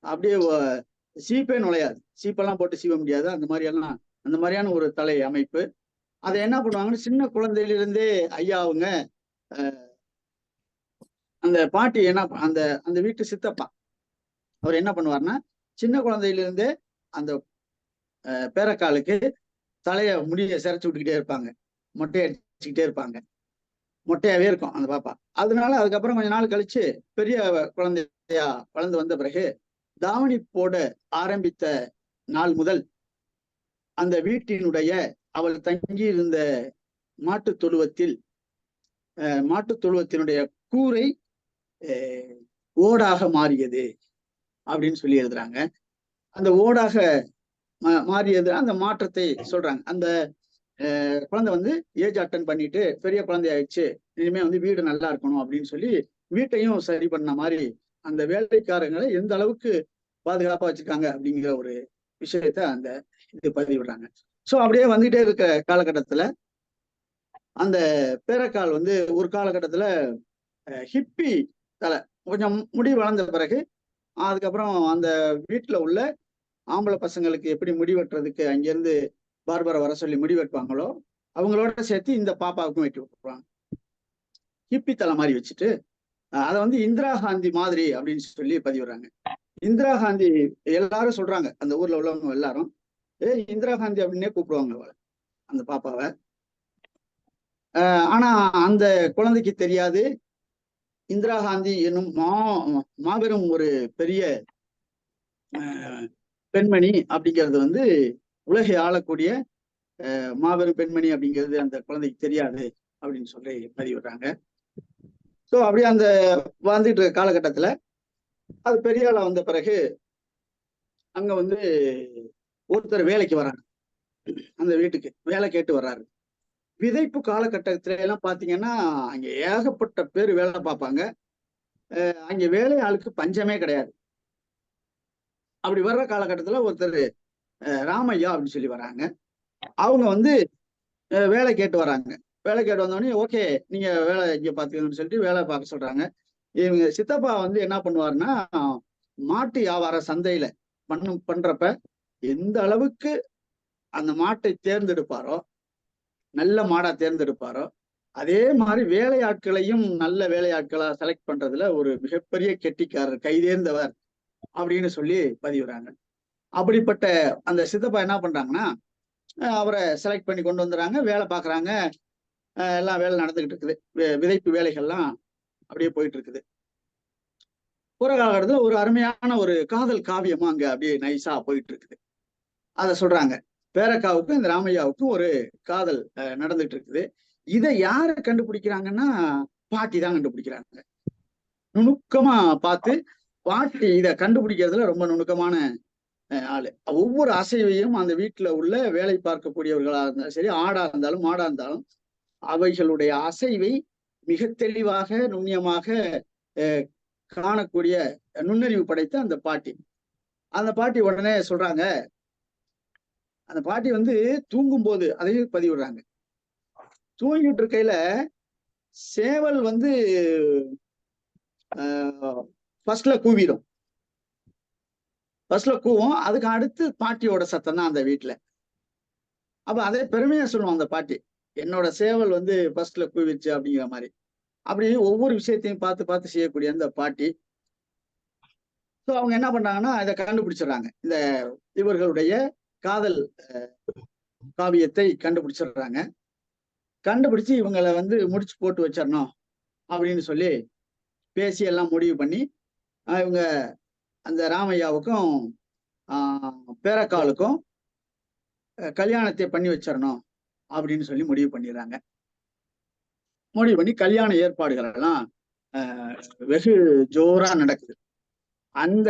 அப்படியே சீப்பே நுழையாது, சீப்பெல்லாம் போட்டு சீவ முடியாது, அந்த மாதிரியான ஒரு தலை அமைப்பு. அதை என்ன பண்ணுவாங்கன்னு, சின்ன குழந்தையிலிருந்தே ஐயா அவங்க அந்த பாட்டி அந்த வீட்டு சித்தப்பா அவர் என்ன பண்ணுவார்னா, சின்ன குழந்தையிலிருந்தே அந்த பேரக்காலுக்கு முடிய சிரைச்சு விட்டுக்கிட்டே இருப்பாங்க, மொட்டையை அடிச்சுக்கிட்டே இருப்பாங்க, மொட்டையாவே இருக்கும் அந்த பாப்பா. அதனால அதுக்கப்புறம் கொஞ்ச நாள் கழிச்சு பெரிய குழந்தையா வளர்ந்து வந்த பிறகு தாவணி போட ஆரம்பித்த நாள் முதல் அந்த வீட்டினுடைய அவள் தங்கி இருந்த மாட்டு தொழுவத்தினுடைய கூரை ஓடாக மாறியது அப்படின்னு சொல்லி எழுதுறாங்க. அந்த ஓடாக மாறியது அந்த மாற்றத்தை சொல்றாங்க. அந்த குழந்தை வந்து ஏஜ் அட்டன் பண்ணிட்டு பெரிய குழந்தை ஆயிடுச்சு, இனிமே வந்து வீடு நல்லா இருக்கணும் அப்படின்னு சொல்லி வீட்டையும் சரி பண்ண மாதிரி அந்த வேலைக்காரங்களை எந்த அளவுக்கு பாதுகாப்பா வச்சிருக்காங்க அப்படிங்கிற ஒரு விஷயத்த அந்த இது பதிவிடுறாங்க. ஸோ அப்படியே வந்துகிட்டே இருக்க காலகட்டத்துல அந்த பேரக்கால் வந்து ஒரு காலகட்டத்துல ஹிப்பி தலை, கொஞ்சம் முடி வளர்ந்த பிறகு அதுக்கப்புறம் அந்த வீட்டுல உள்ள ஆம்பளை பசங்களுக்கு எப்படி முடி வெட்டுறதுக்கு அங்கிருந்து பார்பரை வர சொல்லி முடி வெட்டுவாங்களோ அவங்களோட சேர்த்து இந்த பாப்பாவுக்கும் வெட்டி விட்டுருவாங்க, ஹிப்பி தலை மாதிரி வச்சுட்டு. அதை வந்து இந்திரா காந்தி மாதிரி அப்படின்னு சொல்லி பதிவிடுறாங்க. இந்திரா காந்தி எல்லாரும் சொல்றாங்க, அந்த ஊர்ல உள்ளவங்க எல்லாரும் இந்திரா காந்தி அப்படின்னே கூப்பிடுவாங்க அவளை, அந்த பாப்பாவை. ஆனா அந்த குழந்தைக்கு தெரியாது, இந்திரா காந்தி என்னும் மாபெரும் ஒரு பெரிய பெண்மணி அப்படிங்கிறது வந்து உலகை ஆளக்கூடிய மாபெரும் பெண்மணி அப்படிங்கிறது அந்த குழந்தைக்கு தெரியாது அப்படின்னு சொல்லி பதிவிடுறாங்க. ஸோ அப்படியே அந்த வாழ்ந்துட்டு இருக்க காலகட்டத்துல அது பெரிய ஆளா வந்த பிறகு அங்க வந்து ஒருத்தர் வேலைக்கு வர்றாங்க, அந்த வீட்டுக்கு வேலை கேட்டு வர்றாரு. விதைப்பு காலகட்டத்துல எல்லாம் பாத்தீங்கன்னா அங்க ஏகப்பட்ட பேர் வேலை பார்ப்பாங்க. அங்க வேலை ஆளுக்கு பஞ்சமே கிடையாது. அப்படி வர்ற காலகட்டத்துல ஒருத்தர் ராமையா அப்படின்னு சொல்லி வராங்க. அவங்க வந்து வேலை கேட்டு வராங்க. வேலை கேட்டு வந்தோடனே ஓகே நீங்க வேலை இங்க பாத்துக்கணும்னு சொல்லிட்டு வேலை பார்க்க சொல்றாங்க. இவங்க சித்தப்பா வந்து என்ன பண்ணுவாருன்னா, மாட்டு வியாபார சந்தையில பண்றப்ப எந்த அளவுக்கு அந்த மாட்டை தேர்ந்தெடுப்பாரோ, நல்ல மாடா தேர்ந்தெடுப்பாரோ, அதே மாதிரி வேலையாட்களையும் நல்ல வேலையாட்களா செலக்ட் பண்றதுல ஒரு மிகப்பெரிய கெட்டிக்காரர், கைதேர்ந்தவர் அப்படின்னு சொல்லி பதிவுறாங்க. அப்படிப்பட்ட அந்த சித்தப்பா என்ன பண்றாங்கன்னா, அவரை செலக்ட் பண்ணி கொண்டு வந்துடுறாங்க. வேலை பார்க்குறாங்க. எல்லாம் வேலை நடந்துகிட்டு இருக்குது. விதைப்பு வேலைகள்லாம் அப்படியே போயிட்டு இருக்குது. ஒரு காலகட்டத்தில் ஒரு அருமையான ஒரு காதல் காவியமும் அங்க அப்படியே நைஸா போயிட்டு இருக்குது. அதை சொல்றாங்க. பேரக்காவுக்கும் இந்த ராமையாவுக்கும் ஒரு காதல் நடந்துட்டு இருக்குது. இதை யாரு கண்டுபிடிக்கிறாங்கன்னா, பாட்டி தான் கண்டுபிடிக்கிறாங்க. நுணுக்கமா பார்த்து பாட்டி இதை கண்டுபிடிக்கிறதுல ரொம்ப நுணுக்கமான ஆளு. ஒவ்வொரு அசைவையும் அந்த வீட்டுல உள்ள வேலை பார்க்கக்கூடியவர்களா இருந்தாலும் சரி, ஆடா இருந்தாலும் மாடா இருந்தாலும் அவைகளுடைய அசைவை மிக தெளிவாக நுண்ணியமாக காணக்கூடிய நுண்ணறிவு படைத்த அந்த பாட்டி. அந்த பாட்டி உடனே சொல்றாங்க, அந்த பாட்டி வந்து தூங்கும் போது அதையும் பதிவிடுறாங்க. தூங்கிட்டு இருக்கையில சேவல் வந்து ஃபர்ஸ்ட்ல கூவிடும். ஃபர்ஸ்ட்ல கூவும். அதுக்கு அடுத்து பாட்டியோட சத்தம் தான் அந்த வீட்டுல. அப்ப அதே பெருமையா சொல்லுவோம் அந்த பாட்டி, என்னோட சேவல் வந்து ஃபர்ஸ்ட்ல கூவிச்சு அப்படிங்கிற மாதிரி. அப்படி ஒவ்வொரு விஷயத்தையும் பார்த்து பார்த்து செய்யக்கூடிய அந்த பாட்டி. ஸோ அவங்க என்ன பண்றாங்கன்னா, இதை கண்டுபிடிச்சிடுறாங்க. இந்த இவர்களுடைய காதல் காவியத்தை கண்டுபிடிச்சிடுறாங்க. கண்டுபிடிச்சு இவங்களை வந்து முடிச்சு போட்டு வச்சிடணும் அப்படின்னு சொல்லி பேசி எல்லாம் முடிவு பண்ணி இவங்க அந்த ராமையாவுக்கும் பேரக்காலுக்கும் கல்யாணத்தை பண்ணி வச்சிடணும் அப்படின்னு சொல்லி முடிவு பண்ணிடுறாங்க. முடிவு பண்ணி கல்யாண ஏற்பாடுகள் எல்லாம் வெகு ஜோரா நடக்குது. அந்த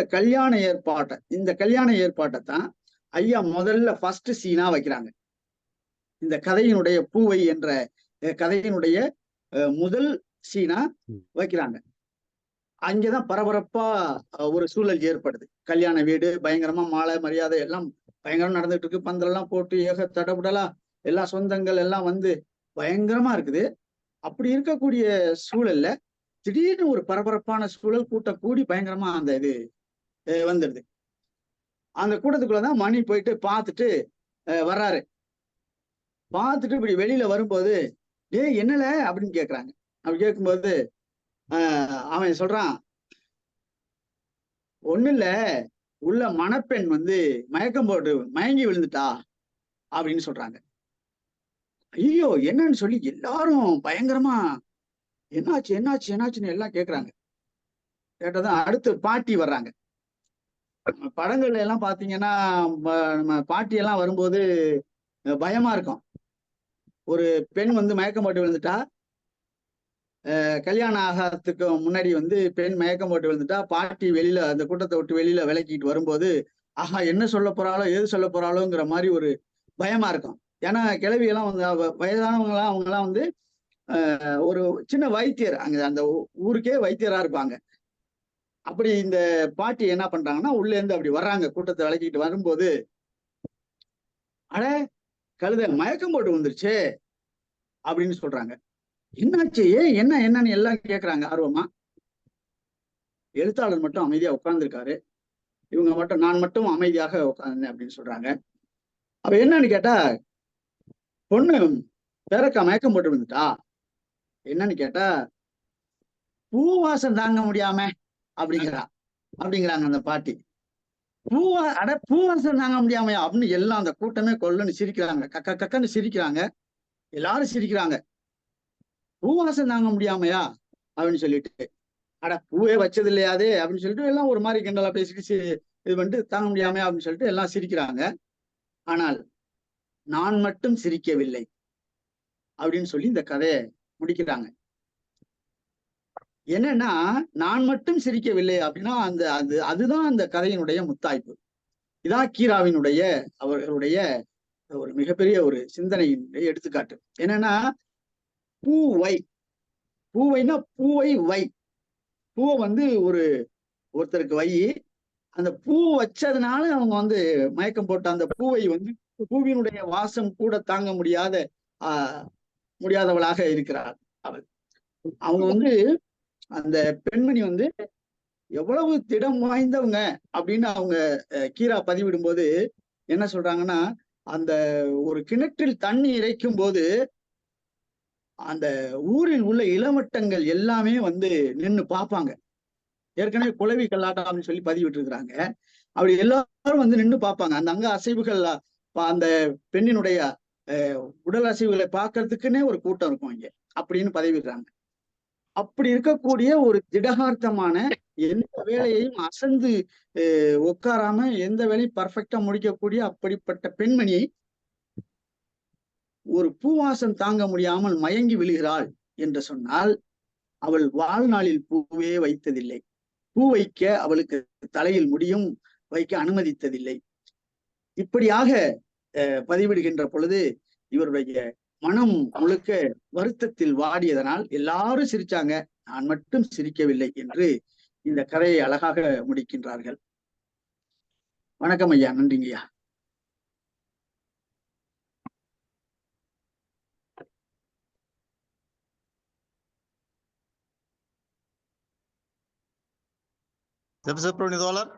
இந்த கல்யாண ஏற்பாட்டை தான் ஐயா முதல்ல ஃபர்ஸ்ட் சீனா வைக்கிறாங்க. இந்த கதையினுடைய பூவை என்ற கதையினுடைய முதல் சீனா வைக்கிறாங்க. அங்கேதான் பரபரப்பா ஒரு சூழல் ஏற்படுது. கல்யாண வீடு பயங்கரமா மாலை மரியாதை எல்லாம் பயங்கரம் நடந்துட்டு இருக்கு. பந்தலெல்லாம் போட்டு ஏக தடபுடலா எல்லா சொந்தங்கள் எல்லாம் வந்து பயங்கரமா இருக்குது. அப்படி இருக்கக்கூடிய சூழல்ல திடீர்னு ஒரு பரபரப்பான சூழல், கூட்டம் கூடி பயங்கரமா அந்த இது வந்துடுது. அந்த கூட்டத்துக்குள்ளதான் மணி போயிட்டு பார்த்துட்டு வர்றாரு. பார்த்துட்டு இப்படி வெளியில வரும்போது, என்னல அப்படின்னு கேட்குறாங்க. அப்படி கேட்கும்போது அவன் சொல்றான், ஒண்ணு இல்ல, உள்ள மணப்பெண் வந்து மயக்கம் போட்டு மயங்கி விழுந்துட்டா அப்படின்னு சொல்றாங்க. ஐயோ என்னன்னு சொல்லி எல்லாரும் பயங்கரமா என்னாச்சு என்னாச்சு என்னாச்சுன்னு எல்லாம் கேட்குறாங்க. கேட்டதான் அடுத்து பாட்டி வர்றாங்க. படங்கள்ல எல்லாம் பாத்தீங்கன்னா நம்ம பாட்டி எல்லாம் வரும்போது பயமா இருக்கும். ஒரு பெண் வந்து மயக்கம் போட்டு விழுந்துட்டா, கல்யாணம் ஆகிறதுக்கு முன்னாடி வந்து பெண் மயக்கம் போட்டு விழுந்துட்டா, பாட்டி வெளியில அந்த கூட்டத்தை விட்டு வெளியில விலக்கிட்டு வரும்போது, ஆஹா என்ன சொல்ல போறாளோ எது சொல்ல போறாளோங்கிற மாதிரி ஒரு பயமா இருக்கும். ஏன்னா கிழவியெல்லாம் வந்து வயதானவங்களாம் அவங்கெல்லாம் வந்து ஒரு சின்ன வைத்தியர், அங்க அந்த ஊருக்கே வைத்தியரா இருப்பாங்க. அப்படி இந்த பாட்டி என்ன பண்றாங்கன்னா, உள்ள இருந்து அப்படி வர்றாங்க. கூட்டத்தை விளக்கிட்டு வரும்போது, அட கழுத மயக்கம் போட்டு வந்துருச்சு அப்படின்னு சொல்றாங்க. என்னாச்சு என்னன்னு எல்லாம் கேட்கறாங்க ஆர்வமா. எழுத்தாளர் மட்டும் அமைதியா உட்கார்ந்துருக்காரு. இவங்க மட்டும், நான் மட்டும் அமைதியாக உட்கார்ந்தேன் அப்படின்னு சொல்றாங்க. அப்ப என்னன்னு கேட்டா, பொண்ணு பேரக்கா மயக்கம் போட்டு வந்துட்டா. என்னன்னு கேட்டா, பூவாசம் தாங்க முடியாம அப்படிங்கிறாங்க அந்த பாட்டி. பூவாசம் தாங்க முடியாமையா அப்படின்னு எல்லாம் அந்த கூட்டமே கொல்லுன்னு சிரிக்கிறாங்க. கக்கன்னு சிரிக்கிறாங்க. எல்லாரும் சிரிக்கிறாங்க. பூவாசம் தாங்க முடியாமையா அப்படின்னு சொல்லிட்டு, பூவே வச்சது இல்லையாதே அப்படின்னு சொல்லிட்டு எல்லாம் ஒரு மாதிரி கிண்டலா பேசிட்டு இது பண்ணிட்டு, தாங்க முடியாமையா அப்படின்னு சொல்லிட்டு எல்லாம் சிரிக்கிறாங்க. ஆனால் நான் மட்டும் சிரிக்கவில்லை அப்படின்னு சொல்லி இந்த கதையை முடிக்கிறாங்க. என்னன்னா, நான் மட்டும் சிரிக்கவில்லை அப்படின்னா அதுதான் அந்த கதையினுடைய முத்தாய்ப்பு. இதான் கீராவினுடைய அவர்களுடைய ஒரு மிகப்பெரிய ஒரு சிந்தனையினுடைய எடுத்துக்காட்டு. என்னன்னா, பூவைனா பூவை வை, பூவை வந்து ஒருத்தருக்கு வை, அந்த பூ வச்சதுனால அவங்க வந்து மயக்கம் போட்ட அந்த பூவை வந்து பூவினுடைய வாசம் கூட தாங்க முடியாதவளாக இருக்கிறாள் அவள். அவங்க வந்து அந்த பெண்மணி வந்து எவ்வளவு திடம் வாய்ந்தவங்க அப்படின்னு அவங்க கீரா பதிவிடும்போது என்ன சொல்றாங்கன்னா, அந்த ஒரு கிணற்றில் தண்ணி இறைக்கும் போது அந்த ஊரில் உள்ள இளவட்டங்கள் எல்லாமே வந்து நின்று பார்ப்பாங்க. ஏற்கனவே குளவி கல்லாட்டம் அப்படின்னு சொல்லி பதிவிட்டு இருக்கிறாங்க. அப்படி எல்லாரும் வந்து நின்று பார்ப்பாங்க. அந்த அங்க அசைவுகள் அந்த பெண்ணினுடைய உடல் அசைவுகளை பார்க்கறதுக்குன்னே ஒரு கூட்டம் இருக்கும் இங்க அப்படின்னு பதிவிடுறாங்க. அப்படி இருக்கக்கூடிய ஒரு திடகார்த்தமான, எந்த வேலையையும் அசந்து உட்காராம எந்த வேலையும் பர்ஃபெக்டா முடிக்கக்கூடிய அப்படிப்பட்ட பெண்மணி ஒரு பூவாசம் தாங்க முடியாமல் மயங்கி விழுகிறாள் என்று சொன்னால், அவள் வாழ்நாளில் பூவே வைத்ததில்லை. பூ வைக்க அவளுக்கு தலையில் முடியும் வைக்க அனுமதித்ததில்லை. இப்படியாக பதிவிடுகின்ற பொழுது இவருடைய மனம் முழுக்க வருத்தத்தில் வாடியதனால் எல்லாரும் சிரிச்சாங்க, நான் மட்டும் சிரிக்கவில்லை என்று இந்த கதையை அழகாக முடிக்கின்றார்கள். வணக்கம் ஐயா. நன்றிங்கய்யா. தோழர்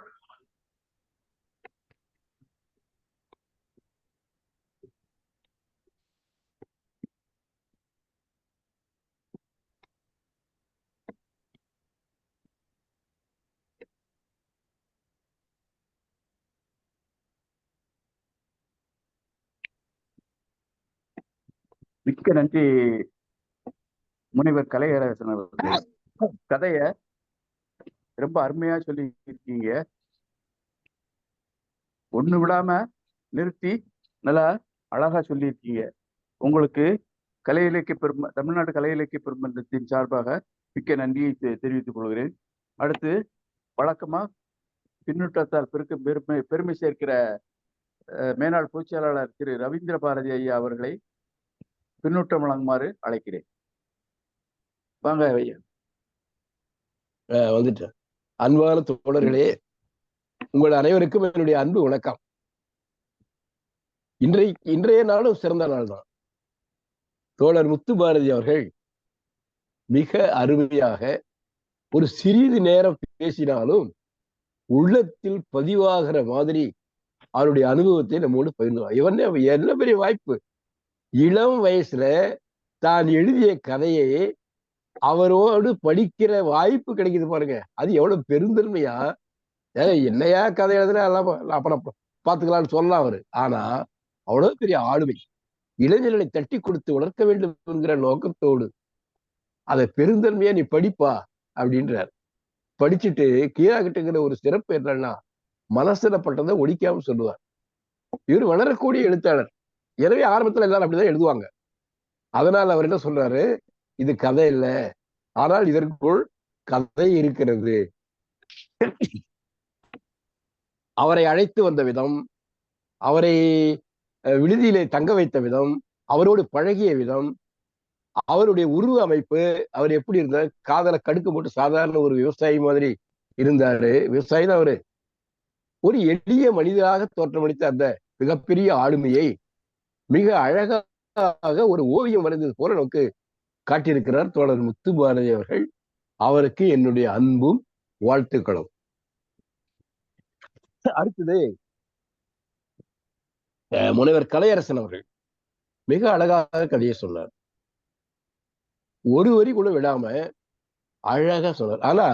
மிக்க நன்றி முனைவர் கலையரசன் அவர்களே. கதைய ரொம்ப அருமையா சொல்லி இருக்கீங்க. ஒண்ணு விடாம நிறுத்தி நல்லா அழகா சொல்லியிருக்கீங்க. உங்களுக்கு கலை இலக்கிய தமிழ்நாடு கலை இலக்கிய பெருமன்றத்தின் சார்பாக மிக்க நன்றியை தெரிவித்துக் கொள்கிறேன். அடுத்து வழக்கமா பின்னூட்டத்தால் பெருமை சேர்க்கிற மேனாள் பொதுச்செயலாளர் திரு ரவீந்திர பாரதி ஐயா அவர்களை பின்னூட்டம் வழங்குமாறு அழைக்கிறேன். வாங்க ஐயா. வந்துட்டேன். அன்பான தோழர்களே, உங்கள் அனைவருக்கும் என்னுடைய அன்பு வணக்கம். இன்றைய நாளும் சிறந்த நாள் தான். தோழர் முத்து பாரதி அவர்கள் மிக அருமையாக ஒரு சிறிது நேரம் பேசினாலும் உள்ளத்தில் பதிவாகிற மாதிரி அவருடைய அனுபவத்தை நம்மோடு பகிர்ந்துவார். இவன் என்ன பெரிய வாய்ப்பு! இளம் வயசுல தான் எழுதிய கதையை அவரோடு படிக்கிற வாய்ப்பு கிடைக்குது பாருங்க. அது எவ்வளவு பெருந்தன்மையா! என்னையா கதை எழுதுனா எல்லாம் அப்புறம் பார்த்துக்கலாம்னு சொல்லலாம் அவரு. ஆனா அவ்வளவு பெரிய ஆளுமை. இளைஞர்களை தட்டி கொடுத்து வளர்க்க வேண்டும் என்கிற நோக்கத்தோடு அதை பெருந்தன்மையா நீ படிப்பா அப்படின்றார். படிச்சுட்டு கீழா கிட்டுங்கிற ஒரு சிறப்பு என்னன்னா, மனசுலப்பட்டதை ஒழிக்காம சொல்லுவார். இவர் வளரக்கூடிய எழுத்தாளர். எனவே ஆரம்பத்துல எல்லாரும் அப்படிதான் எழுதுவாங்க. அதனால அவர் என்ன சொல்றாரு, இது கதை இல்லை, ஆனால் இதற்குள் கதை இருக்கிறது. அவரை அழைத்து வந்த விதம், அவரை விடுதியிலே தங்க வைத்த விதம், அவரோடு பழகிய விதம், அவருடைய உருவ அமைப்பு, அவர் எப்படி இருந்தார், காதலை கடுக்கு போட்டு சாதாரண ஒரு விவசாயி மாதிரி இருந்தாரு. விவசாயி தான் அவரு. ஒரு எளிய மனிதராக தோற்றமளித்த அந்த மிகப்பெரிய ஆளுமையை மிக அழகாக ஒரு ஓவியம் வரைந்தது போல நமக்கு காட்டியிருக்கிறார் தோழர் முத்து பாரதி அவர்கள். அவருக்கு என்னுடைய அன்பும் வாழ்த்துக்களும். அடுத்தது முனைவர் கலையரசன் அவர்கள் மிக அழகாக கதையை சொன்னார். ஒரு வரி கூட விடாம அழகா சொன்னார். ஆனா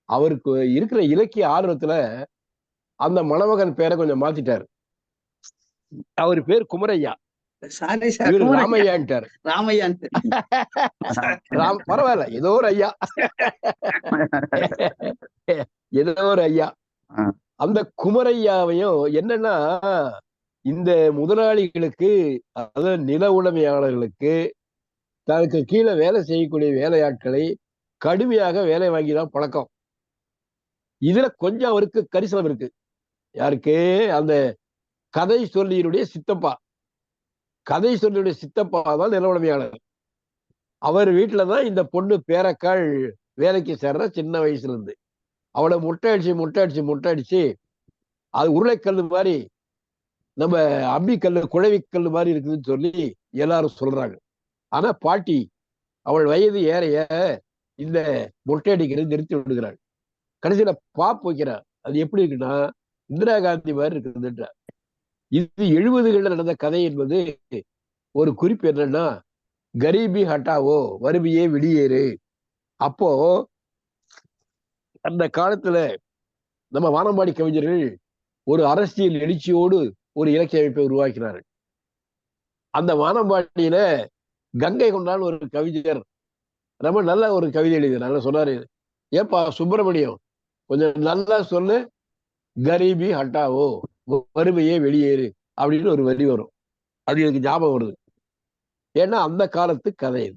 அவருக்கு இருக்கிற இலக்கிய ஆர்வத்துல அந்த மணமகன் பேரை கொஞ்சம் மாத்திட்டாரு. அவர் பேர் குமரையா, ராமையான்ட்டார். பரவாயில்ல, ஏதோ ஒரு ஐயா, ஏதோ ஒரு ஐயா. அந்த குமரையாவையும் என்னன்னா, இந்த முதலாளிகளுக்கு, அதாவது நில உடைமையாளர்களுக்கு தனக்கு கீழே வேலை செய்யக்கூடிய வேலையாட்களை கடுமையாக வேலை வாங்கிதான் பழக்கம். இதுல கொஞ்சம் அவருக்கு கரிசனம் இருக்கு. யாருக்கு? அந்த கதை சொல்லியினுடைய சித்தப்பா. கதை சொல்லியுடைய சித்தப்பா தான் நில உடைமையாளர். அவர் வீட்டுலதான் இந்த பொண்ணு பேரக்காள் வேலைக்கு சேர்ற சின்ன வயசுல இருந்து. அவளை முட்டை அடிச்சு அது உருளைக்கல் மாதிரி, நம்ம அம்மிக்கல் குழவிக்கல் மாதிரி இருக்குதுன்னு சொல்லி எல்லாரும் சொல்றாங்க. ஆனா பாட்டி அவள் வயது ஏற இந்த மொட்டை அடிக்கிறது நிறுத்தி விடுகிறாள். கடைசியில பாப் வைக்கிறார். அது எப்படி இருக்குன்னா இந்திரா காந்தி மாதிரி இருக்குதுன்ற. இது 70களில் நடந்த கதை என்பது ஒரு குறிப்பு என்னன்னா, கரீபி ஹட்டாவோ, வறுமையே வெளியேறு. அப்போ அந்த காலத்துல நம்ம வானம்பாடி கவிஞர்கள் ஒரு அரசியல் எழுச்சியோடு ஒரு இலக்கிய அமைப்பை உருவாக்கினார்கள். அந்த வானம்பாடியில கங்கை கொண்டான் ஒரு கவிஞர் ரொம்ப நல்ல ஒரு கவிதை எழுதினார். சொன்னாரு, ஏப்பா சுப்பிரமணியம், கொஞ்சம் நல்லா சொல்லு, கரீபி ஹட்டாவோ, வறுமையே வெளியேறு அப்படின்னு ஒரு வரி வரும். அது எனக்கு ஞாபகம் வருது. ஏன்னா அந்த காலத்து கதை இது.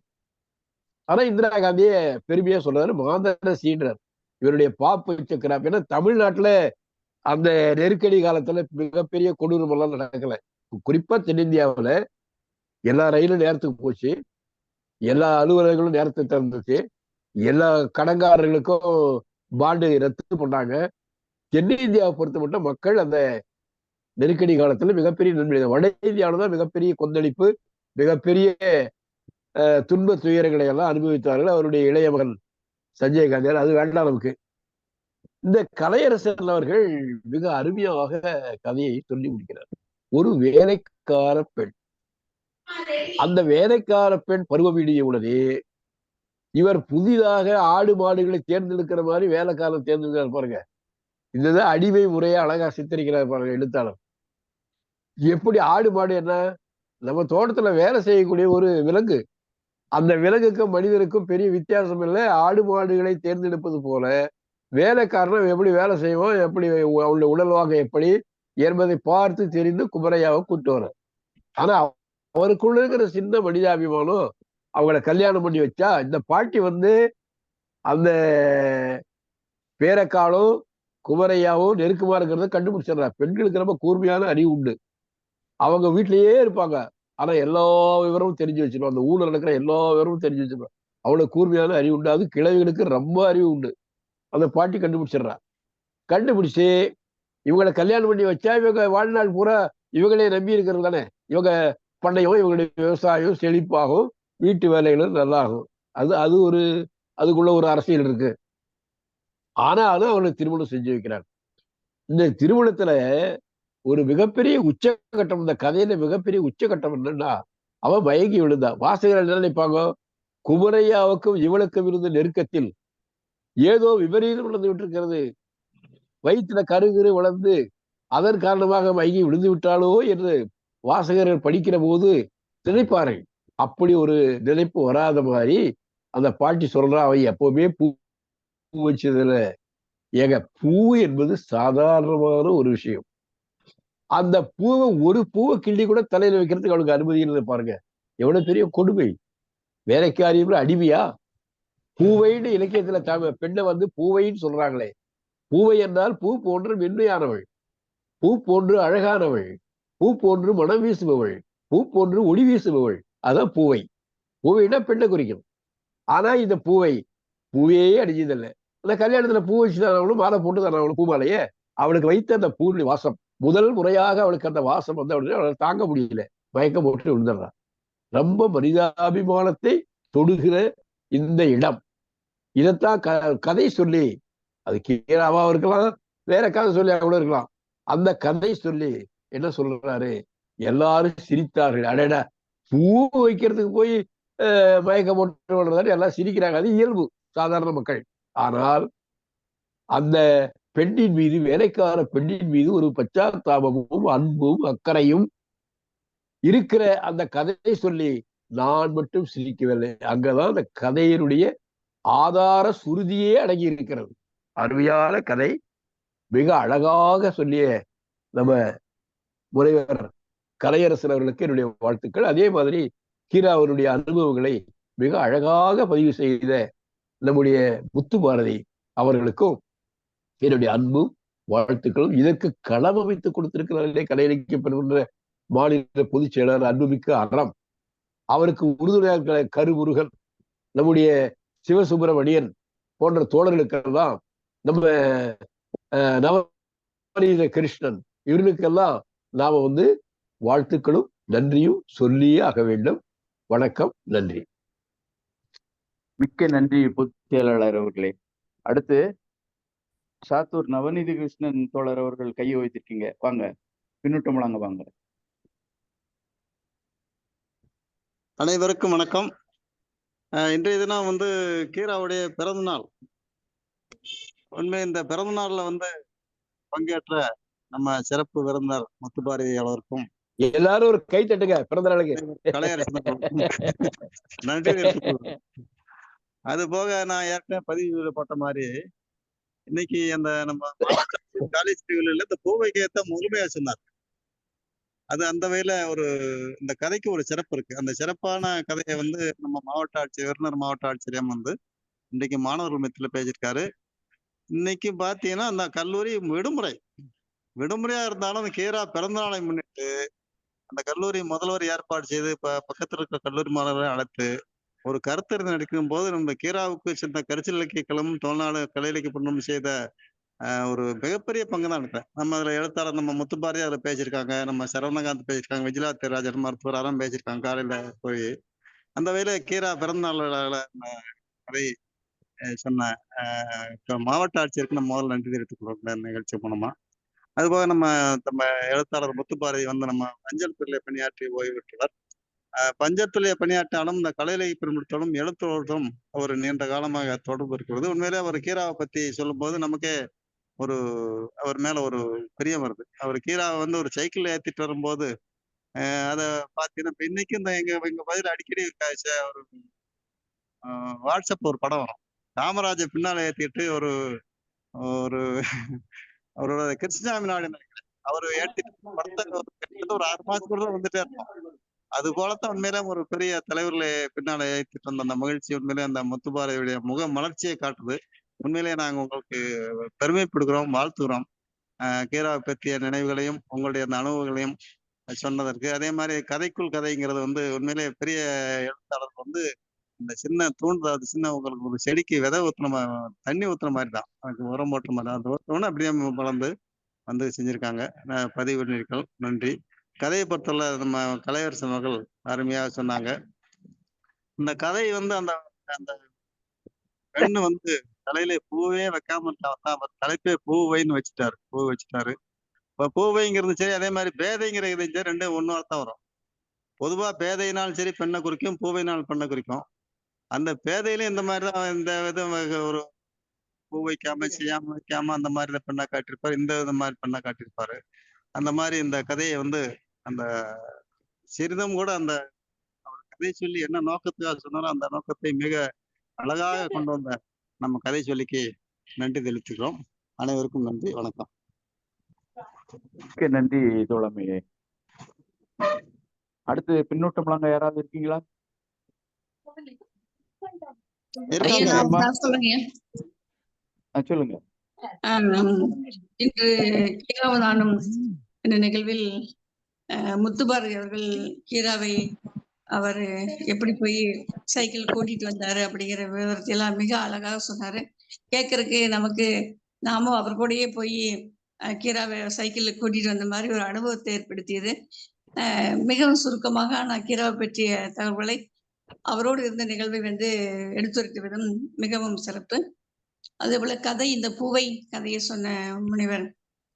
ஆனா இந்திரா காந்தியே பெருமையா சொல்றாரு, மாதர சீன்றார் இவருடைய பாப்பு சக்கரம். ஏன்னா தமிழ்நாட்டுல அந்த நெருக்கடி காலத்துல மிகப்பெரிய கொடூரம் எல்லாம் நடக்கல. குறிப்பா தென்னிந்தியாவுல எல்லா ரயிலும் நேரத்துக்கு போச்சு, எல்லா அலுவலகங்களும் நேரத்துக்கு திறந்துச்சு, எல்லா கடன்காரர்களுக்கும் பாண்டு ரத்து பண்ணாங்க. தென்னிந்தியாவை பொறுத்த மட்டும் மக்கள் அந்த நெருக்கடி காலத்துல மிகப்பெரிய நன்மை. வட இந்தியாவில தான் மிகப்பெரிய கொந்தளிப்பு, மிகப்பெரிய துன்ப துயரங்களை எல்லாம் அனுபவித்தார்கள் அவருடைய இளைய மகன் சஞ்சய் காந்தியார். அது வேண்டாம் நமக்கு. இந்த கலையரசன் அவர்கள் மிக அருமையாக கதையை சொல்லி முடிக்கிறார். ஒரு வேலைக்கார பெண், அந்த வேலைக்கார பெண் பருவமீடிய உடனே இவர் புதிதாக ஆடு மாடுகளை தேர்ந்தெடுக்கிற மாதிரி வேலைக்காரன் தேர்ந்தெடுக்கிறார் பாருங்க. இதுதான் அடிமை முறையை அழகா சித்தரிக்கிறார் பாருங்க எழுத்தாளர். எப்படி ஆடு மாடு என்ன, நம்ம தோட்டத்துல வேலை செய்யக்கூடிய ஒரு விலங்கு. அந்த விலங்குக்கும் மனிதனுக்கும் பெரிய வித்தியாசம் இல்லை. ஆடு மாடுகளை தேர்ந்தெடுப்பது போல வேலைக்காரனும் எப்படி வேலை செய்வோம், எப்படி அவளுடைய உடல்வாக எப்படி என்பதை பார்த்து தெரிந்து குமரையாவை கூட்டு வர. ஆனா அவருக்குள்ள இருக்கிற சின்ன மனிதாபிமானம் அவங்கள கல்யாணம் பண்ணி வச்சா, இந்த பாட்டி அந்த பேரக்காலும் குமரையாவும் நெருக்கமா இருக்கிறத கண்டுபிடிச்சிடுறா. பெண்களுக்கு ரொம்ப கூர்மையான அறிவு உண்டு. அவங்க வீட்டிலேயே இருப்பாங்க, ஆனா எல்லா விவரமும் தெரிஞ்சு வச்சிருவாங்க. அந்த ஊர்ல நடக்கிற எல்லா விவரமும் தெரிஞ்சு வச்சிருவாங்க. அவ்வளவு கூர்மையான அறிவு உண்டு. அது கிழவிகளுக்கு ரொம்ப அறிவு உண்டு. அந்த பாட்டி கண்டுபிடிச்சிடுறா. கண்டுபிடிச்சு இவங்களை கல்யாணம் பண்ணி வச்சா இவங்க வாழ்நாள் பூரா இவங்களே நம்பி இருக்கிறது தானே. இவங்க பண்ணையும் இவங்களுடைய விவசாயம் செழிப்பாகும், வீட்டு வேலைகளும் நல்லாகும். அது ஒரு அதுக்குள்ள ஒரு அரசியல் இருக்கு. ஆனாலும் அவனுக்கு திருமணம் செஞ்சு வைக்கிறாங்க. இந்த திருமணத்துல ஒரு மிகப்பெரிய உச்சகட்டம், இந்த கதையில மிகப்பெரிய உச்சகட்டம் என்னன்னா, அவன் மயங்கி விழுந்தான். வாசகர்கள் என்ன நினைப்பாங்க, குமரையாவுக்கும் இவளுக்கும் இருந்த நெருக்கத்தில் ஏதோ விபரீதம் நடந்து விட்டிருக்கிறது, வயிற்றுல கருகிரு வளர்ந்து அதன் காரணமாக மயங்கி விழுந்து விட்டாளோ என்று வாசகர்கள் படிக்கிற போது நினைப்பார்கள். அப்படி ஒரு நினைப்பு வராத மாதிரி அந்த பாட்டி சொல்றா, அவன் எப்பவுமே பூ வச்சதுல ஏங்க, பூ என்பது சாதாரணமான ஒரு விஷயம். அந்த பூவை ஒரு பூவை கிள்ளி கூட தலையில வைக்கிறதுக்கு அவளுக்கு அனுமதி இல்லை பாருங்க. எவ்வளவு பெரிய கொடுமை. வேலைக்காரியும் அடிமையா? பூவைன்னு இலக்கியத்துல பெண்ணை பூவைன்னு சொல்றாங்களே. பூவை என்றால் பூ போன்று மென்மையானவள், பூ போன்று அழகானவள், பூ போன்று மனம் வீசுபவள், பூ போன்று ஒளி வீசுபவள். அதான் பூவை. பூவைன்னா பெண்ணை குறிக்கும். ஆனா இந்த பூவையே அடிச்சதில்லை. அந்த கல்யாணத்துல பூ வச்சுதான் அவளும் மாலை போட்டு தானே அவளுக்கு பூ மாலையே. அவளுக்கு வைத்த அந்த பூ வாசம், முதல் முறையாக அவளுக்கு அந்த வாசம் உடனே அவளை தாங்க முடியல, மயக்கம் போட்டு விழுந்துடுறான். ரொம்ப மனிதாபிமானத்தை தொடுகிற இந்த இடம். இதைத்தான் கதை சொல்லி, அது கீராவா இருக்கலாம், வேற கதை சொல்லி கூட இருக்கலாம். அந்த கதை சொல்லி என்ன சொல்றாரு, எல்லாரும் சிரித்தார்கள். அடடா, பூ வைக்கிறதுக்கு போய் மயக்கம் போட்டு விடுறதாரு எல்லாம் சிரிக்கிறாங்க. அது இயல்பு, சாதாரண மக்கள். ஆனால் அந்த பெண்ணின் மீது, வேலைக்கார பெண்ணின் மீது ஒரு பச்சாத்தாபமும் அன்பும் அக்கறையும் இருக்கிற அந்த கதையை சொல்லி நான் மட்டும் சிரிக்கவில்லை. அங்கதான் அந்த கதையினுடைய ஆதார சுருதியே அடங்கி இருக்கிறது. அருமையான கதை, மிக அழகாக சொல்லிய நம்ம முனைவர் கலையரசன் அவர்களுக்கு என்னுடைய வாழ்த்துக்கள். அதே மாதிரி கீரா அவருடைய அனுபவங்களை மிக அழகாக பதிவு செய்த நம்முடைய முத்து பாரதி அவர்களுக்கும் என்னுடைய அன்பும் வாழ்த்துக்களும். இதற்கு களம் அமைத்து கொடுத்திருக்கிறார்களே கலை இலக்கியப்படுகின்ற மாநில பொதுச் செயலாளர் அன்புமிக்க அறம், அவருக்கு உறுதுணையாளர் கருமுருகன், நம்முடைய சிவசுப்பிரமணியன் போன்ற தோழர்களுக்கெல்லாம் நம்ம நவநீத கிருஷ்ணன் இவனுக்கெல்லாம் நாம வாழ்த்துக்களும் நன்றியும் சொல்லியே ஆக வேண்டும். வணக்கம், நன்றி. மிக்க நன்றி பொதுச் செயலாளர் அவர்களே. அடுத்து சாத்தூர் நவநீத கிருஷ்ணன் தோழர் அவர்கள் கையை வைத்திருக்கீங்க, வாங்க பின்னூட்டம் வழங்க வாங்க. அனைவருக்கும் வணக்கம். இன்றைய தினம் கீராவுடைய பிறந்த நாள். உண்மை இந்த பிறந்த நாள்ல பங்கேற்ற நம்ம சிறப்பு விருந்தினர் முத்துப்பாரதி அவருக்கும் எல்லாரும் ஒரு கை தட்டுங்க பிறந்த நாளுக்கு. கலையரசன் நன்றி தெரிவித்துக். அது போக நான் ஏற்கனவே பதிவு போட்ட மாதிரி இன்னைக்கு அந்த நம்ம காலேஜ் பிரிவுல இந்த பூவைக்கு ஏற்ற முழுமையா சொன்னார். அது அந்த வகையில இந்த கதைக்கு ஒரு சிறப்பு இருக்கு. அந்த சிறப்பான கதையை நம்ம மாவட்ட ஆட்சியர் விருதுநகர் மாவட்ட ஆட்சியர் இன்றைக்கு மாணவர்கள் மத்தியில பேசியிருக்காரு. இன்னைக்கு பாத்தீங்கன்னா அந்த கல்லூரி விடுமுறையா இருந்தாலும் அந்த கீரா பிறந்த நாளை முன்னிட்டு அந்த கல்லூரி முதல்வர் ஏற்பாடு செய்து பக்கத்தில் இருக்கிற கல்லூரி மாணவர்களை அழைத்து ஒரு கருத்தறிந்து நடக்கும் போது நம்ம கீராவுக்கு சென்ற கரிசல் இலக்கிய களமும் தமிழ்நாடு கலை இலக்கிய பண்பும் செய்த ஒரு மிகப்பெரிய பங்கு தான் நினைக்கிறேன். நம்ம அதுல எழுத்தாளர் நம்ம முத்துப்பாரதி அதுல பேசியிருக்காங்க, நம்ம சரவணகாந்த் பேசியிருக்காங்க, விஜயலா திராஜன் மருத்துவர் அறம் பேசியிருக்காங்க காலையில போய். அந்த வகையில கீரா பிறந்த நாள் அதை சொன்ன மாவட்ட ஆட்சியருக்கு நம்ம முதல்ல நன்றி தெரிவித்துக் கொள்கிறோம் நிகழ்ச்சி மூலமா. அதுபோக நம்ம எழுத்தாளர் முத்துப்பாரதி நம்ம அஞ்சல் துறையில பணியாற்றி ஓய்வு பெற்றவர். பஞ்சத்துறைய பணியாற்றாலும் இந்த கலை இலக்கிய பெருமொழித்தோடும் எழுத்தோடும் ஒரு நீண்ட காலமாக தொடர்பு இருக்கிறது. உண்மையிலே அவர் கீராவை பத்தி சொல்லும் போது நமக்கே அவர் மேல ஒரு பிரியம் வருது. அவர் கீராவை ஒரு சைக்கிள் ஏத்திட்டு வரும்போது அதை பாத்தீங்கன்னா இப்ப இன்னைக்கு எங்க பதில் அடிக்கடி ஒரு வாட்ஸ்அப் ஒரு படம் வரும். காமராஜர் பின்னால ஏத்திட்டு ஒரு அவரோட கிருஷ்ணாமி நாடு நினைக்கிறேன் அவரு ஏற்றிட்டு படத்தை ஒரு 6 மாசத்துக்குள்ள வந்துட்டே இருப்போம். அது போலத்தான் உண்மையிலே ஒரு பெரிய தலைவர்களை பின்னால ஏற்றிட்டு வந்த அந்த மகிழ்ச்சி உண்மையிலே அந்த முத்துப்பாறையுடைய முக மலர்ச்சியை காட்டுது. உண்மையிலேயே நாங்க உங்களுக்கு பெருமைப்படுகிறோம், வாழ்த்துகிறோம். கீராவை பற்றிய நினைவுகளையும் உங்களுடைய அந்த அனுபவங்களையும் சொன்னதற்கு. அதே மாதிரி கதைக்குள் கதைங்கிறது உண்மையிலே பெரிய எழுத்தாளர் இந்த சின்ன தூண்டுறது சின்ன உங்களுக்கு ஒரு செடிக்கு விதை ஊத்துன தண்ணி ஊத்துன மாதிரி தான், அதுக்கு உரம் போட்ட மாதிரி தான். அந்த ஊற்றோன்னு அப்படியே வளர்ந்து செஞ்சிருக்காங்க. பதிவினர்கள் நன்றி. கதையை பொறுத்தவரை நம்ம கலையரசன் அவர்கள் அருமையாக சொன்னாங்க. இந்த கதை அந்த அந்த பெண்ணு தலையில பூவே வைக்காம அவர் தலைப்பே பூவைன்னு பூ வச்சுட்டாரு. இப்ப பூவைங்கிறது சரி, அதே மாதிரி பேதைங்கிற இது சரி, ரெண்டும் ஒன்னு தான் வரும். பொதுவா பேதையினாலும் சரி பெண்ணை குறிக்கும், பூவையினால் பெண்ணை குறிக்கும். அந்த பேதையிலும் இந்த மாதிரிதான் இந்த இது ஒரு பூ வைக்காம செய்யாம வைக்காம அந்த மாதிரி பெண்ணா காட்டியிருப்பாரு, இந்த மாதிரி பெண்ணா காட்டியிருப்பாரு. அந்த மாதிரி இந்த கதையை அந்த சிறிதும் கூட அந்த அவர் கதை சொல்லி என்ன நோக்கத்துக்காக சொன்னாலும் அந்த நோக்கத்தை மிக அழகாக கொண்டு வந்த நம்ம கதை சொல்லிக்கு நன்றி தெரிவித்துக்கிறோம். அனைவருக்கும் நன்றி, வணக்கம். நன்றி தோழமையே. அடுத்து பின்னூட்டம் வழங்க யாராவது இருக்கீங்களா? சொல்லுங்க. இன்று கீராவதானம் என்ற நிகழ்வில் முத்துப்பாரதி அவர்கள் கீராவை அவர் எப்படி போய் சைக்கிள் கூட்டிட்டு வந்தாரு அப்படிங்கிற விவரத்தை எல்லாம் மிக அழகாக சொன்னாரு. கேட்கறதுக்கு நமக்கு நாமும் அவர் கூடயே போய் கீராவை சைக்கிளில் கூட்டிட்டு வந்த மாதிரி ஒரு அனுபவத்தை ஏற்படுத்தியது. மிகவும் சுருக்கமாக நான் கீராவை பற்றிய தகவல்களை அவரோடு இருந்த நிகழ்வை எடுத்துரைத்த விதம் மிகவும் சிறப்பு. அதே போல கதை, இந்த பூவை கதையை சொன்ன முனைவர்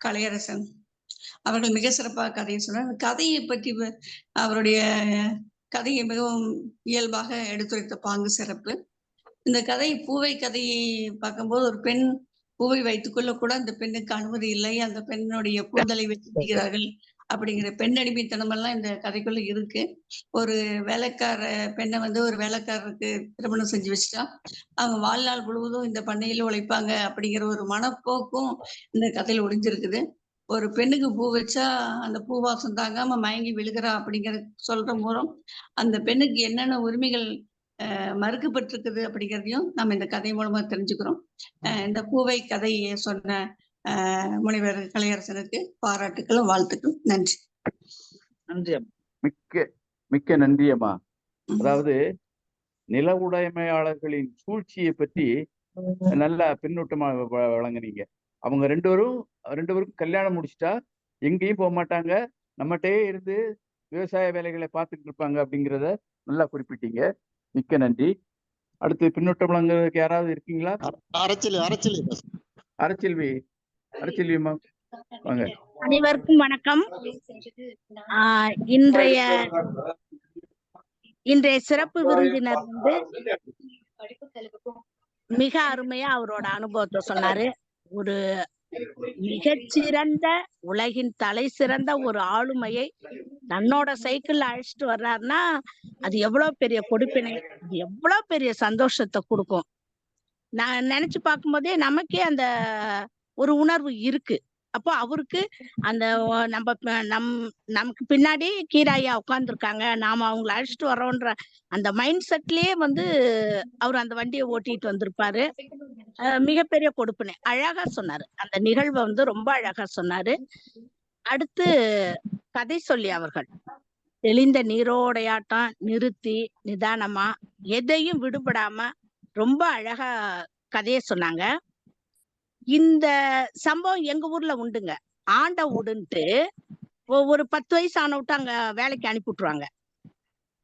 கலையரசன் அவர்கள் மிக சிறப்பாக கதையை சொன்னார். கதையை பற்றி அவருடைய கதையை மிகவும் இயல்பாக எடுத்துரைத்த பாங்கு சிறப்பு. இந்த கதை பூவை கதையை பார்க்கும்போது ஒரு பெண் பூவை வைத்துக்கொள்ள கூட அந்த பெண்ணுக்கு அனுமதி இல்லை, அந்த பெண்ணுடைய கூந்தலை வெட்டுகிறார்கள் அப்படிங்கிற பெண்ணடிமைத்தனம் எல்லாம் இந்த கதைக்குள்ள இருக்கு. ஒரு வேலைக்கார பெண்ணை ஒரு வேலைக்காரருக்கு திருமணம் செஞ்சு வச்சுட்டா அவங்க வாழ்நாள் முழுவதும் இந்த பண்ணையில உழைப்பாங்க அப்படிங்கிற ஒரு மனப்போக்கும் இந்த கதையில ஒளிஞ்சிருக்குது. ஒரு பெண்ணுக்கு பூ வச்சா அந்த பூ வாசம் தாங்காம மயங்கி விழுகிறா அப்படிங்கிற சொல்ற மூலம் அந்த பெண்ணுக்கு என்னென்ன உரிமைகள் மறுக்கப்பட்டிருக்குது அப்படிங்கிறதையும் நம்ம இந்த கதை மூலமா தெரிஞ்சுக்கிறோம். இந்த பூவை கதையை சொன்ன முனைவர் கலையரசனுக்கு பாராட்டுக்களும் வாழ்த்துக்களும். நன்றி. நன்றி. மிக்க நன்றி அம்மா. அதாவது நில உடைமையாளர்களின் சூழ்ச்சியை பற்றி நல்லா பின்னூட்டமா வழங்குனீங்க. அவங்க ரெண்டு பேருக்கும் கல்யாணம் முடிச்சுட்டா எங்கேயும் போக மாட்டாங்க, நம்மகிட்டே இருந்து விவசாய வேலைகளை பார்த்துட்டு இருப்பாங்க அப்படிங்கிறத நல்லா குறிப்பிட்டீங்க. மிக்க நன்றி. அடுத்து பின்னூட்டம் வழங்குறதுக்கு யாராவது இருக்கீங்களா? அரச்செல்விமா வாங்க. அனைவருக்கும் வணக்கம். இன்றைய சிறப்பு விருந்தினர் வந்து மிக அருமையா அவரோட அனுபவத்தை சொன்னாரு. ஒரு மிகச்சிறந்த உலகின் தலை சிறந்த ஒரு ஆளுமையை தன்னோட சைக்கிள்ல அழைச்சிட்டு வர்றாருன்னா அது எவ்வளவு பெரிய கொடுப்பினை, அது எவ்வளவு பெரிய சந்தோஷத்தை கொடுக்கும். நான் நினைச்சு பார்க்கும் போதே நமக்கே அந்த ஒரு உணர்வு இருக்கு. அப்போ அவருக்கு அந்த நமக்கு பின்னாடி கீராயா உட்கார்ந்துருக்காங்க, நாம அவங்களை அழைச்சிட்டு வர்றோன்ற அந்த மைண்ட் செட்லயே வந்து அவர் அந்த வண்டியை ஓட்டிட்டு வந்திருப்பாரு. மிகப்பெரிய கொடுப்பினை. அழகா சொன்னாரு. அந்த நிகழ்வை வந்து ரொம்ப அழகா சொன்னாரு. அடுத்து கதை சொல்லி அவர்கள் தெளிந்த நீரோடையாட்டம் நிறுத்தி நிதானமா எதையும் விடுபடாம ரொம்ப அழகா கதையை சொன்னாங்க. இந்த சம்பவம் எங்க ஊர்ல உண்டுங்க. ஆண்ட உடுன்ட்டு ஒரு 10 வயசு ஆன விட்டு அங்க வேலைக்கு அனுப்பி விட்டுருவாங்க.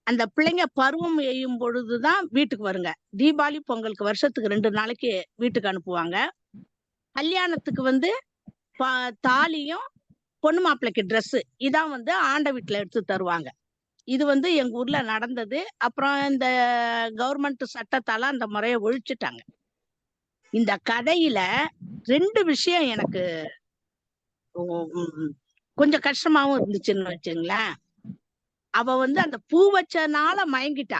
அந்த பிள்ளைங்க பருவம் எய்யும் பொழுதுதான் வீட்டுக்கு வருங்க. தீபாவளி பொங்கலுக்கு வருஷத்துக்கு 2 நாளைக்கு வீட்டுக்கு அனுப்புவாங்க. கல்யாணத்துக்கு வந்து தாலியும் பொண்ணு மாப்பிள்ளைக்கு ட்ரெஸ் இதான் வந்து ஆண்ட வீட்டுல எடுத்து தருவாங்க. இது வந்து எங்க ஊர்ல நடந்தது. அப்புறம் இந்த கவர்மெண்ட் சட்டத்தால அந்த முறையை ஒழிச்சுட்டாங்க. இந்த கதையில 2 விஷயம் எனக்கு கொஞ்சம் கஷ்டமாவும் இருந்துச்சுன்னு வச்சுங்களேன். அவ வந்து அந்த பூ வச்சனால மயங்கிட்டா,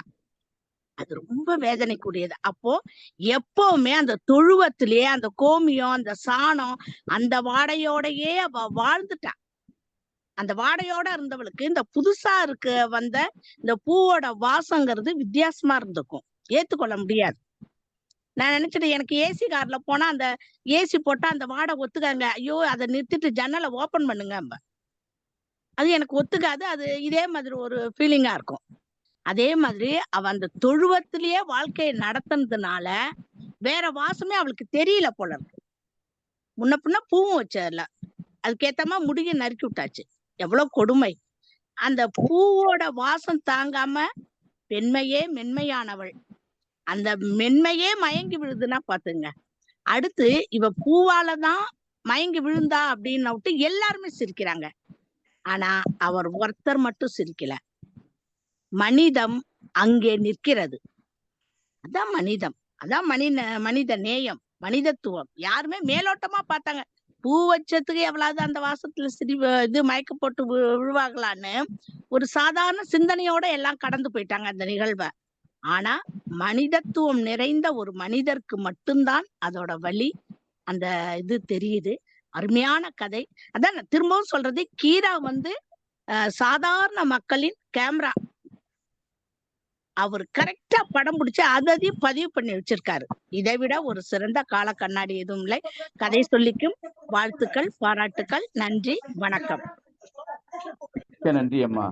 அது ரொம்ப வேதனைக்குரியது. அப்போ எப்பவுமே அந்த தொழுவத்திலேயே அந்த கோமியம் அந்த சாணம் அந்த வாடையோடையே அவ வாழ்ந்துட்டா. அந்த வாடையோட இருந்தவளுக்கு இந்த புதுசா வந்த இந்த பூவோட வாசங்கிறது வித்தியாசமா இருந்திருக்கும், ஏத்துக்கொள்ள முடியாது. நான் நினைச்சிட்டேன் எனக்கு ஏசி கார்ல போனா அந்த ஏசி போட்டா அந்த வாடை ஒத்துக்காங்க, ஐயோ அதை நிறுத்திட்டு ஜன்னலை ஓபன் பண்ணுங்க, அது எனக்கு ஒத்துக்காது. அது இதே மாதிரி ஒரு ஃபீலிங்கா இருக்கும். அதே மாதிரி அவ அந்த தொழுவத்திலேயே வாழ்க்கையை நடத்துனதுனால வேற வாசமே அவளுக்கு தெரியல போல இருக்கு. முன்ன பின்ன பூவும் வச்சல, அதுக்கேத்தமா முடிய நறுக்கி விட்டாச்சு. எவ்வளவு கொடுமை. அந்த பூவோட வாசம் தாங்காம பெண்மையே மென்மையானவள், அந்த மென்மையே மயங்கி விழுதுன்னா பாத்துங்க. அடுத்து இவ பூவாலதான் மயங்கி விழுந்தா அப்படின்னு விட்டு எல்லாருமே சிரிக்கிறாங்க. ஆனா அவர் ஒருத்தர் மட்டும் சிரிக்கல. மனிதம் அங்கே நிற்கிறது. அதான் மனிதம், அதான் மனித நேயம், மனிதத்துவம். யாருமே மேலோட்டமா பார்த்தாங்க. பூ வச்சதுக்கு எவ்வளவு அந்த வாசத்துல இது மயக்க போட்டு விழுவாங்களான்னு ஒரு சாதாரண சிந்தனையோட எல்லாம் கடந்து போயிட்டாங்க அந்த நிகழ்வை. ஆனா மனிதத்துவம் நிறைந்த ஒரு மனிதருக்கு மட்டும்தான் அதோட வலி அந்த இது தெரியுது. அருமையான கதை. அதான் நான் திரும்பவும் சொல்றது, கீரா வந்து சாதாரண மக்களின் கேமரா. அவர் கரெக்டா படம் பிடிச்சு அதையும் பதிவு பண்ணி வச்சிருக்காரு. இதை விட ஒரு சிறந்த கால கண்ணாடி எதுவும் இல்லை. கதை சொல்லிக்கும் வாழ்த்துக்கள், பாராட்டுக்கள். நன்றி, வணக்கம். நன்றி அம்மா.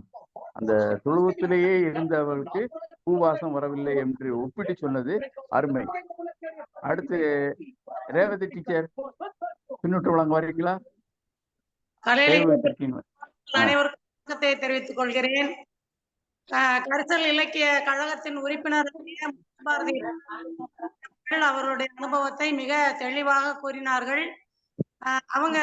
அந்த தொழுவத்திலேயே இருந்தவர்களுக்கு பூவாசம் வரவில்லை என்று ஒப்பிட்டு சொன்னது அருமை. அடுத்து ரேவதி டீச்சர் பின்னூட்டம் வழங்க வரீங்களா? அனைவருக்கும் தெரிவித்துக் கொள்கிறேன். கரிசல் இலக்கிய கழகத்தின் உறுப்பினர் அவருடைய அனுபவத்தை மிக தெளிவாக கூறினார்கள். அவங்க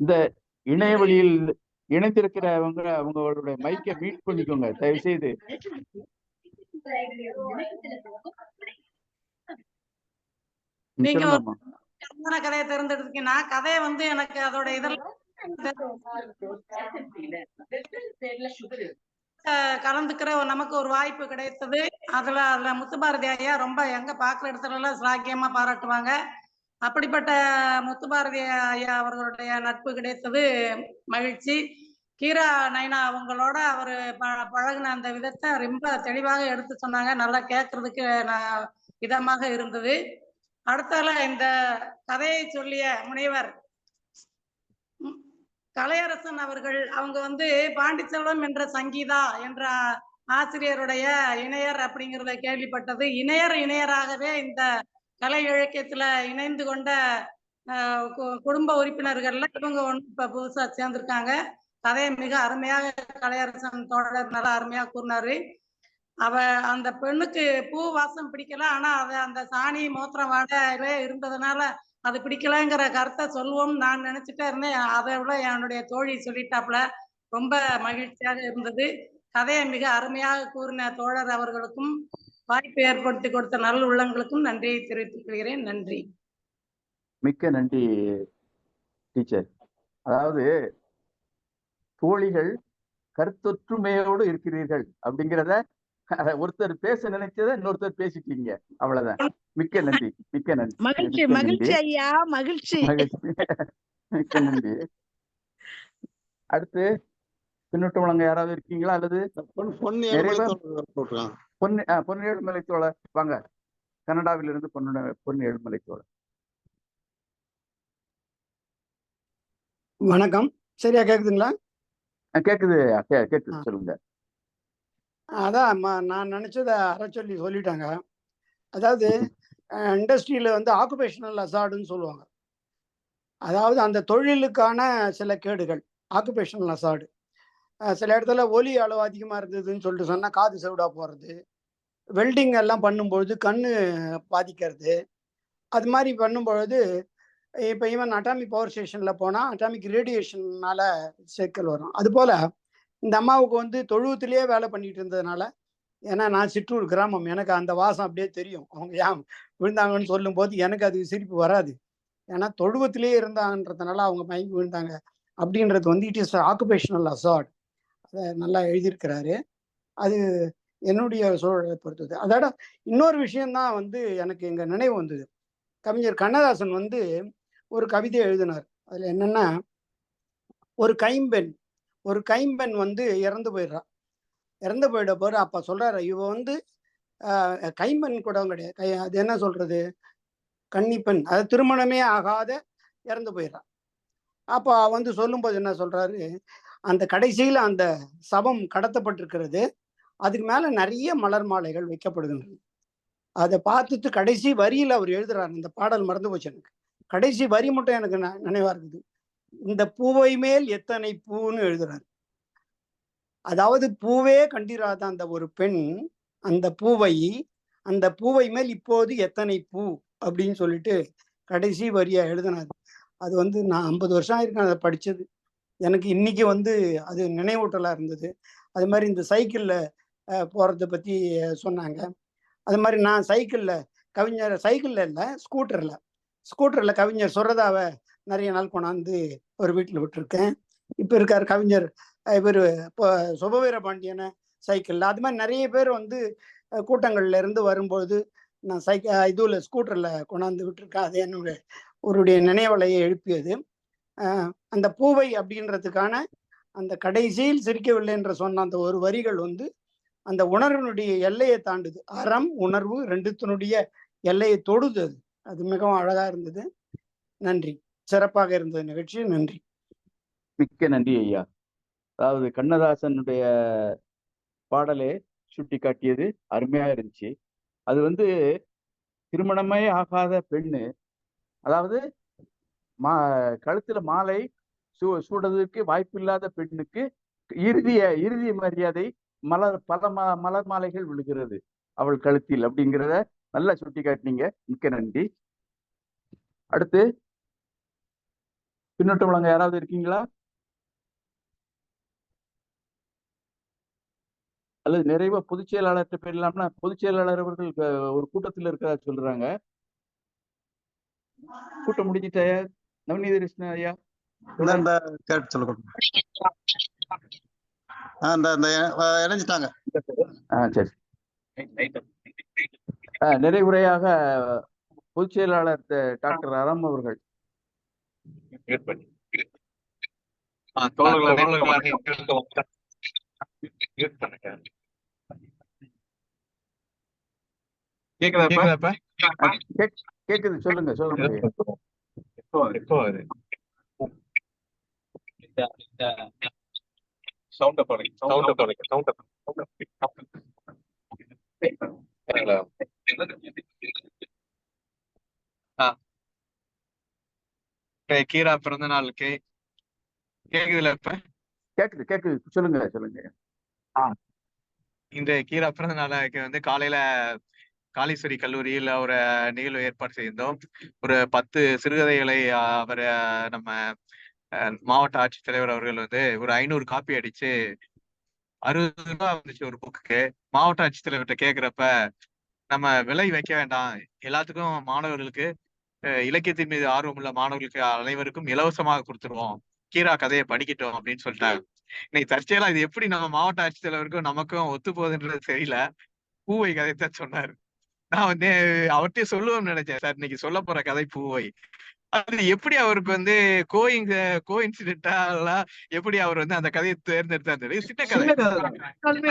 இந்த இணைய வழியில் இணைந்திருக்கிறவங்க அவங்களுடைய மைக்கை மீட் பண்ணிக்கோங்க தயவு செய்து. நீங்க கதையை தேர்ந்தெடுத்தீங்கன்னா கதையை வந்து எனக்கு அதோட இதெல்லாம் கலந்துக்கிற நமக்கு ஒரு வாய்ப்பு கிடைத்தது. அதுல முத்துபாரதி ஐயா ரொம்ப எங்க பாக்குற இடத்துல எல்லாம் சிலாக்கியமா பாராட்டுவாங்க. அப்படிப்பட்ட முத்துபாரதி ஐயா அவர்களுடைய நட்பு கிடைத்தது மகிழ்ச்சி. கீரா நைனா அவங்களோட அவர் பழகின அந்த விதத்தை ரொம்ப தெளிவாக எடுத்து சொன்னாங்க. நல்லா கேட்கறதுக்கு இதமாக இருந்தது. அடுத்தால இந்த கதையை சொல்லிய முனைவர் கலையரசன் அவர்கள் அவங்க வந்து பாண்டிச்செல்வம் என்ற சங்கீதா என்ற ஆசிரியருடைய இணையர் அப்படிங்கிறத கேள்விப்பட்டது. இணையராகவே இந்த கலை இலக்கியத்துல இணைந்து கொண்ட குடும்ப உறுப்பினர்கள்ல இவங்க இப்ப புதுசா சேர்ந்திருக்காங்க. கதையை மிக அருமையாக கலையரசன் தோழர் நல்லா அருமையா கூறினாரு. அவ அந்த பெண்ணுக்கு பூ வாசம் பிடிக்கல, ஆனா அந்த சாணி மூத்திரம் வாடவே இருந்ததுனால அது பிடிக்கலங்கிற கருத்தை சொல்லுவோம் நான் நினைச்சிட்டே இருந்தேன். அதை விட என்னுடைய தோழி சொல்லிட்டாப்புல. ரொம்ப மகிழ்ச்சியாக இருந்தது. கதையை மிக அருமையாக கூறின தோழர் அவர்களுக்கும் வாய்ப்பு ஏற்படுத்தி கொடுத்த நல்ல உள்ளங்களுக்கும் நன்றியை தெரிவித்துக் கொள்கிறேன். நன்றி. மிக்க நன்றி டீச்சர். அதாவது தோழிகள் கருத்தொற்றுமையோடு இருக்கிறீர்கள் அப்படிங்கிறத ஒருத்தர் பேச நினைச்சதை இன்னொருத்தர் பேசிட்டீங்க, அவ்வளவுதான். மிக்க நன்றி, மிக்க நன்றி. மகிழ்ச்சி மகிழ்ச்சி ஐயா, மகிழ்ச்சி. மிக்க நன்றி. அடுத்து பின்னூட்டம் வழங்க யாராவது இருக்கீங்களா? அல்லது பொன்னு ஏழுமலை தோழர் வாங்க, கனடாவில் இருந்து பொன்னு ஏழுமலை தோழர். வணக்கம். சரியா கேக்குதுங்களா? கேக்குது, கேக்குது, சொல்லுங்க. அதான் நான் நினைச்சத அரை சொல்லிட்டாங்க. அதாவது இண்டஸ்ட்ரியில வந்து ஆக்குபேஷனல் அசார்டுன்னு சொல்லுவாங்க. அதாவது அந்த தொழிலுக்கான சில கேடுகள், ஆக்குபேஷனல் அசார்டு. சில இடத்துல ஒலி அளவு அதிகமா இருந்ததுன்னு சொல்லிட்டு சொன்னா காது செவிடா போறது, வெல்டிங் எல்லாம் பண்ணும்பொழுது கண்ணு பாதிக்கிறது, அது மாதிரி பண்ணும்பொழுது இப்போ ஈவன் அட்டாமிக் பவர் ஸ்டேஷன்ல போனா அட்டாமிக் ரேடியேஷன்னால சிக்கல் வரும். அது போல இந்த அம்மாவுக்கு வந்து தொழுவத்திலேயே வேலை பண்ணிட்டு இருந்ததுனால, ஏன்னா நான் சிற்றூர் கிராமம், எனக்கு அந்த வாசம் அப்படியே தெரியும். அவங்க ஏன் விழுந்தாங்கன்னு சொல்லும் போது எனக்கு அது சிரிப்பு வராது. ஏன்னா தொழுவத்திலேயே இருந்தாங்கன்றதுனால அவங்க மயங்கி விழுந்தாங்க அப்படின்றது வந்து இட் இஸ் ஆக்குபேஷனல் அசார்ட். அதை நல்லா எழுதியிருக்கிறாரு. அது என்னுடைய சூழலை பொறுத்தது. அதோட இன்னொரு விஷயம்தான் வந்து எனக்கு எங்க நினைவு வந்தது. கவிஞர் கண்ணதாசன் வந்து ஒரு கவிதை எழுதினார். அதுல என்னன்னா, ஒரு கைம்பெண் வந்து இறந்து போயிடுறா. இறந்து போயிட போற அப்ப சொல்றாரு, இவ வந்து கைம்பெண் கூட கிடையாது, அது என்ன சொல்றது, கன்னிப்பெண், அது திருமணமே ஆகாத இறந்து போயிடுறா. அப்ப வந்து சொல்லும்போது என்ன சொல்றாரு, அந்த கடைசியில அந்த சவம் கடத்தப்பட்டிருக்கிறது, அதுக்கு மேல நிறைய மலர் மாலைகள் வைக்கப்படுகின்றன. அதை பார்த்துட்டு கடைசி வரியில அவர் எழுதுறாரு. இந்த பாடல் மறந்து போச்சு எனக்கு, கடைசி வரி மட்டும் எனக்கு நினைவா இருக்குது. இந்த பூவை மேல் எத்தனை பூன்னு எழுதுறாரு. அதாவது பூவே கண்டிராத அந்த ஒரு பெண் அந்த பூவை மேல் இப்போது எத்தனை பூ அப்படின்னு சொல்லிட்டு கடைசி வரியா எழுதினாரு. அது வந்து நான் 50 வருஷம் ஆயிருக்கேன் அதை படிச்சது. எனக்கு இன்னைக்கு வந்து அது நினைவூட்டலா இருந்தது. அது மாதிரி இந்த சைக்கிள்ல போறதை பத்தி சொன்னாங்க. அது மாதிரி நான் சைக்கிள்ல இல்லை, ஸ்கூட்டர்ல கவிஞர் சுரதாவை நிறைய நாள் கொண்டாந்து ஒரு வீட்டில் விட்டுருக்கேன். இப்போ இருக்கார் கவிஞர் இவர் இப்போ சுபவீர பாண்டியனை சைக்கிளில். அது மாதிரி நிறைய பேர் வந்து கூட்டங்கள்ல இருந்து வரும்போது நான் இதுல ஸ்கூட்டர்ல கொண்டாந்து விட்டுருக்கேன். அது என்னுடைய நினைவலையை எழுப்பியது. அந்த பூவை அப்படின்றதுக்கான அந்த கடைசியில் சிரிக்கவில்லை என்று சொன்ன அந்த ஒரு வரிகள் வந்து அந்த உணர்வினுடைய எல்லையை தாண்டுது. அறம் உணர்வு ரெண்டுத்தினுடைய எல்லையை தொடுது. அது மிகவும் அழகா இருந்தது. நன்றி. சிறப்பாக இருந்தது நிகழ்ச்சி. நன்றி. மிக்க நன்றி ஐயா. அதாவது கண்ணதாசனுடைய பாடலே சுட்டி காட்டியது அருமையா இருந்துச்சு. அது வந்து திருமணமே ஆகாத பெண்ணு, அதாவது கழுத்துல மாலை சூடுறதுக்கு வாய்ப்பு இல்லாத பெண்ணுக்கு இறுதி மரியாதை பல மலர் மாலைகள் விழுகிறது அவள் கழுத்தில் அப்படிங்கிறத நல்லா சுட்டி காட்டினீங்க. மிக்க நன்றி. அடுத்து பின்னோட்டம் வழங்க யாராவது இருக்கீங்களா? அல்லது நிறைவா பொதுச் செயலாளர்கிட்ட போயிடலாம்னா, பொதுச் செயலாளர் அவர்கள் ஒரு கூட்டத்தில் இருக்கிறதா சொல்றாங்க. கூட்டம் முடிஞ்சிட்டாயா நவநீத கிருஷ்ணன் ஐயா? இணைஞ்சிட்டாங்க. சரி. நிறைவுரையாக பொதுச் செயலாளர் டாக்டர் அறம் அவர்கள். கேக்குது, சொல்லுங்க. கீரா பிறந்த நாளுக்கு கேக்குதுல இப்ப? கேக்குது சொல்லுங்க. இந்த கீரா பிறந்த நாளுக்கு வந்து காலையில காளீஸ்வரி கல்லூரியில் ஒரு நிகழ்வு ஏற்பாடு செய்திருந்தோம். ஒரு 10 சிறுகதைகளை அவர் நம்ம மாவட்ட ஆட்சித்தலைவர் அவர்கள் வந்து ஒரு 500 காப்பி அடிச்சு 60 ரூபாய் வந்துச்சு ஒரு புக்கு. மாவட்ட ஆட்சித்தலைவர்கிட்ட கேக்குறப்ப நம்ம விலை வைக்க வேண்டாம், எல்லாத்துக்கும் மாணவர்களுக்கு இலக்கியத்தின் மீது ஆர்வம் உள்ள மாணவர்களுக்கு அனைவருக்கும் இலவசமாக கொடுத்துருவோம், கீரா கதையை படிக்கட்டும் அப்படின்னு சொல்லிட்டாங்க. இன்னைக்கு தற்செயலா இது எப்படி நம்ம மாவட்ட ஆட்சித்தலைவருக்கும் நமக்கும் ஒத்து போகுதுன்றது தெரியல. பூவை கதைத்தான் சொன்னாரு. நான் வந்து அவர்கிட்ட சொல்லுவோம்னு நினைச்சேன், சார் இன்னைக்கு சொல்ல போற கதை பூவை. அது எப்படி அவருக்கு வந்து கோஇன்சிடென்டா எப்படி அவர் வந்து அந்த கதையை தேர்ந்தெடுத்தாரு. சின்ன கதை இருந்தாலுமே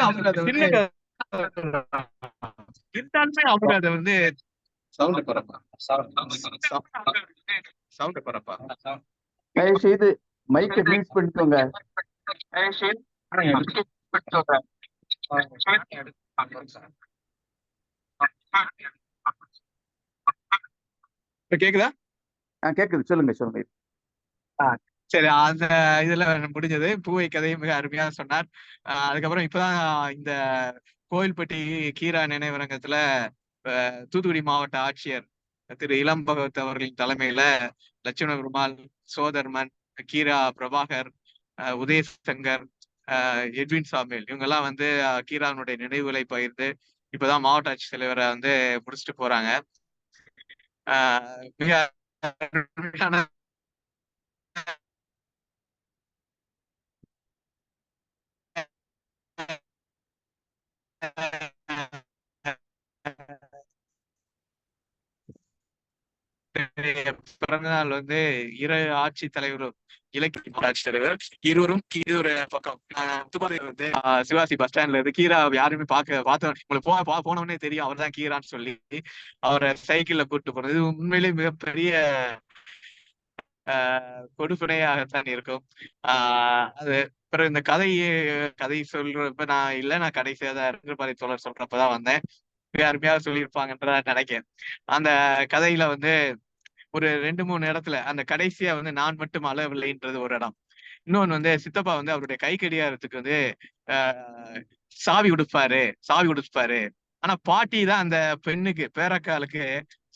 அவர் அதை வந்து சவுண்ட் பரப்பா தயவு செய்து மைக்கை மியூட் பண்ணிக்கோங்க. கேக்குதா? கேக்குது, சொல்லுங்க. சரி, அந்த இதுல முடிஞ்சது. பூவை கதையை மிக அருமையா சொன்னார். அதுக்கப்புறம் இப்பதான் இந்த கோவில்பட்டி கீரா நினைவரங்கத்துல தூத்துக்குடி மாவட்ட ஆட்சியர் திரு இளம்பகவத் அவர்களின் தலைமையில லட்சுமண பெருமாள், சோதர்மன், கீரா பிரபாகர், உதயசங்கர், எட்வின் சாமுவேல் இவங்க எல்லாம் வந்து கீரானுடைய நினைவுகளை பகிர்ந்து இப்பதான் மாவட்ட ஆட்சித்தலைவரை வந்து முடிச்சுட்டு போறாங்க. மிக அருமையான பிறந்த நாள் வந்து இரு ஆட்சி தலைவரும் இலக்கிய ஆட்சி தலைவர் இருவரும் ஒரு பக்கம் வந்து சிவாசி பஸ் ஸ்டாண்ட்ல இருந்து கீரா யாருமே பார்த்தோம் உங்களுக்கு போனோடனே தெரியும் அவர் தான் கீரான்னு சொல்லி அவரை சைக்கிள்ல கூப்பிட்டு போனது உண்மையிலேயே மிகப்பெரிய கொடுசுனையாகத்தான் இருக்கும். அது பிறகு இந்த கதை சொல்றப்ப நான் கடைசியா தான் இருந்திருப்பாறை தோழர் சொல்றப்பதான் வந்தேன். மிக அருமையாக சொல்லியிருப்பாங்கன்றத நினைக்கிறேன். அந்த கதையில வந்து ஒரு 2-3 இடத்துல அந்த கடைசியா வந்து நான் மட்டும் அளவில்லைன்றது ஒரு இடம். இன்னொன்னு வந்து சித்தப்பா வந்து அவருடைய கை கடிகாரத்துக்கு வந்து சாவி உடுப்பாரு. ஆனா பாட்டி தான் அந்த பெண்ணுக்கு பேரக்காலுக்கு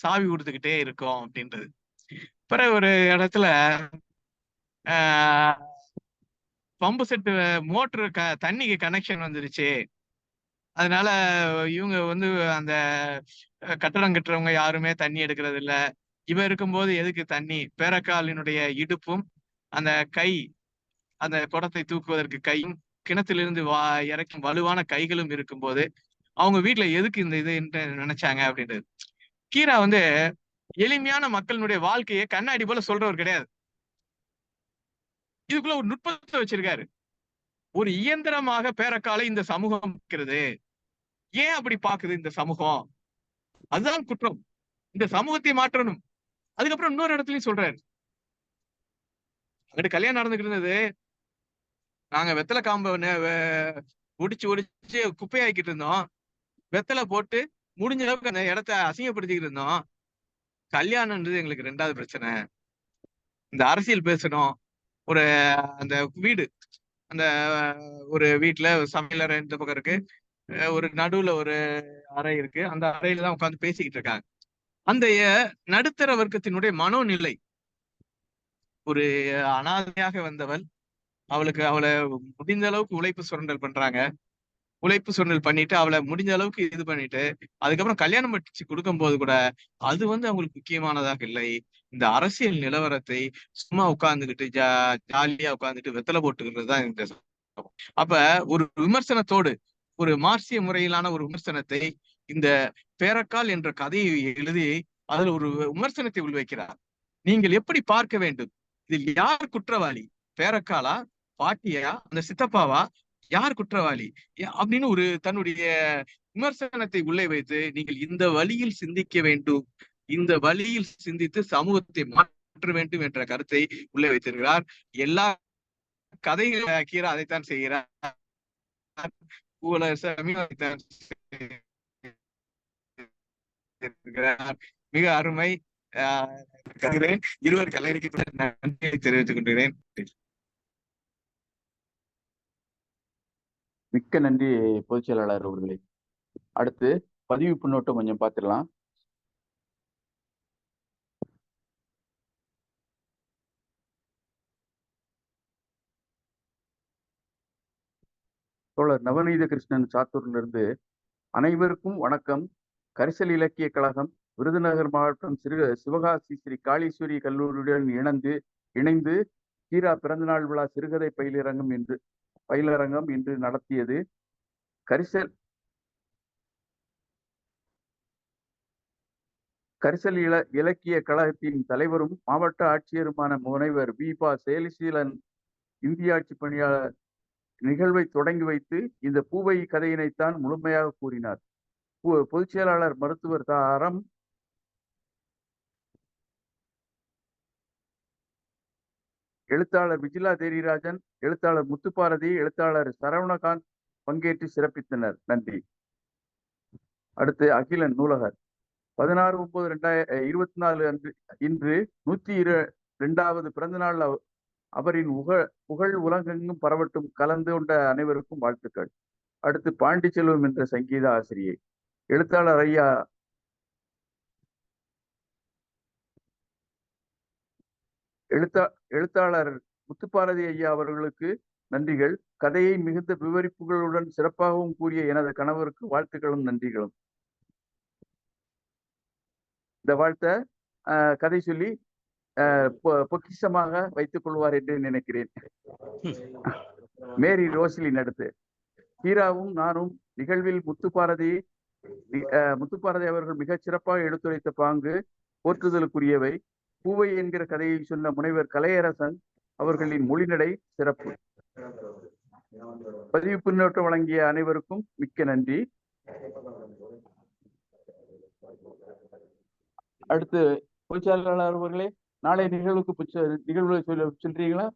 சாவி கொடுத்துக்கிட்டே இருக்கும் அப்படின்றது. பிறகு ஒரு இடத்துல பம்பு செட்டு மோட்டரு தண்ணிக்கு கனெக்ஷன் வந்துருச்சு, அதனால இவங்க வந்து அந்த கட்டடம் கட்டுறவங்க யாருமே தண்ணி எடுக்கிறது இல்ல. இவ இருக்கும்போது எதுக்கு தண்ணி? பேரக்காலினுடைய இடுப்பும் அந்த கை அந்த குடத்தை தூக்குவதற்கு கையும் கிணத்திலிருந்து இறக்கும் வலுவான கைகளும் இருக்கும்போது அவங்க வீட்டுல எதுக்கு இந்த இது நினைச்சாங்க அப்படின்றது. கீரா வந்து எளிமையான மக்களினுடைய வாழ்க்கையை கண்ணாடி போல சொல்றவர் கிடையாது. இதுக்குள்ள ஒரு நுட்பத்தை வச்சிருக்காரு. ஒரு இயந்திரமாக பேரக்காலை இந்த சமூகம் இருக்கிறது, ஏன் அப்படி பாக்குது இந்த சமூகம், அதுதான் குற்றம், இந்த சமூகத்தை மாற்றணும். அதுக்கப்புறம் இன்னொரு இடத்துலயும் சொல்றாரு, அங்கிட்டு கல்யாணம் நடந்துகிட்டு இருந்தது, நாங்க வெத்தலை காம்ப ஒடிச்சு குப்பையாக்கிட்டு இருந்தோம், வெத்தலை போட்டு முடிஞ்ச அளவுக்கு அந்த இடத்த அசிங்கப்படுத்திக்கிட்டு இருந்தோம். கல்யாணம்ன்றது எங்களுக்கு 2வது பிரச்சனை. இந்த அரசியல் பேசணும். ஒரு அந்த வீடு, அந்த ஒரு வீட்டுல சமையலறை இந்த பக்கம் இருக்கு, ஒரு நடுவுல ஒரு அறை இருக்கு, அந்த அறையில தான் உட்காந்து பேசிக்கிட்டு இருக்காங்க. அந்த நடுத்தர வர்க்கத்தினுடைய மனோநிலை, ஒரு அனாதையாக வந்தவள், அவளை முடிந்த அளவுக்கு உழைப்பு சுரண்டல் பண்றாங்க, உழைப்பு சுரண்டல் பண்ணிட்டு அவளை முடிஞ்ச அளவுக்கு இது பண்ணிட்டு அதுக்கப்புறம் கல்யாணம் படிச்சு கொடுக்கும் போது கூட அது வந்து அவங்களுக்கு முக்கியமானதாக இல்லை. இந்த அரசியல் நிலவரத்தை சும்மா உட்கார்ந்துக்கிட்டு ஜாலியா உட்கார்ந்துட்டு வெத்தலை போட்டுக்கிறது தான் இந்த. அப்ப ஒரு விமர்சனத்தோடு, ஒரு மார்க்சிய முறையிலான ஒரு விமர்சனத்தை இந்த பேரக்கால் என்ற கதையை எழுதி அதில் ஒரு விமர்சனத்தை உள்வைக்கிறார். நீங்கள் எப்படி பார்க்க வேண்டும், இதில் யார் குற்றவாளி, பேரக்காலா, பாட்டியா, அந்த சித்தப்பாவா, யார் குற்றவாளி அப்படின்னு ஒரு தன்னுடைய விமர்சனத்தை உள்ளே வைத்து நீங்கள் இந்த வழியில் சிந்திக்க வேண்டும், இந்த வழியில் சிந்தித்து சமூகத்தை மாற்ற வேண்டும் என்ற கருத்தை உள்ளே வைத்திருக்கிறார். எல்லா கதைகள் கீரா அதைத்தான் செய்கிறார். மிக அருமை. இருவர் கல்லறைக்கு நன்றியை தெரிவித்துக் கொள்கிறேன். மிக்க நன்றி பொதுச் செயலாளர் அவர்களே. அடுத்து பதிவு பின்னோட்டம் கொஞ்சம் பார்த்துடலாம். தோழர் நவநீத கிருஷ்ணன் சாத்தூரிலிருந்து, அனைவருக்கும் வணக்கம். கரிசல் இலக்கிய கழகம் விருதுநகர் மாவட்டம் சிவகாசி ஸ்ரீ காளீஸ்வரி கல்லூரியுடன் இணைந்து கீரா பிறந்தநாள் விழா சிறுகதை பயிலரங்கம் இன்று நடத்தியது. கரிசல் இலக்கிய கழகத்தின் தலைவரும் மாவட்ட ஆட்சியருமான முனைவர் பா. செயலிசீலன் இந்திய ஆட்சி பணியாளர் நிகழ்வை தொடங்கி வைத்து இந்த பூவை கதையினைத்தான் முழுமையாக கூறினார். பொதுச் செயலாளர் மருத்துவர் அறம், எழுத்தாளர் விஜிலா தேரிராஜன், எழுத்தாளர் முத்துப்பாரதி, எழுத்தாளர் சரவணகாந்த் பங்கேற்று சிறப்பித்தனர். நன்றி. அடுத்து அகிலன் நூலகர் 16/9/2024 இன்று 102வது பிறந்தநாள் அவரின் புகழ் உலகெங்கும் பரவட்டும். கலந்து கொண்ட அனைவருக்கும் வாழ்த்துக்கள். அடுத்து பாண்டிச்செல்வம் என்ற சங்கீத ஆசிரியை, எழுத்தாளர் ஐயா எழுத்தாளர் முத்துப்பாரதி ஐயா அவர்களுக்கு நன்றிகள். கதையை மிகுந்த விவரிப்புகளுடன் சிறப்பாகவும் கூறிய எனது கணவருக்கு வாழ்த்துக்களும் நன்றிகளும். இந்த வாழ்த்த கதை சொல்லி பொக்கிஷமாக வைத்துக் கொள்வார் என்று நினைக்கிறேன். மேரி ரோஸ்லின் அடுத்து, கீராவும் நானும் நிகழ்வில் முத்துப்பாரதி அவர்கள் மிகச் சிறப்பாக எடுத்துரைத்த பாங்கு போற்றுதலுக்குரியவை. பூவை என்கிற கதையை சொன்ன முனைவர் கலையரசன் அவர்களின் மொழிநடை சிறப்பு. பதிவு பின்னோட்டம் வழங்கிய அனைவருக்கும் மிக்க நன்றி. அடுத்து பொதுச் செயலாளர் அவர்களே, நாளை நிகழ்வுகளை சொல்றீங்களா?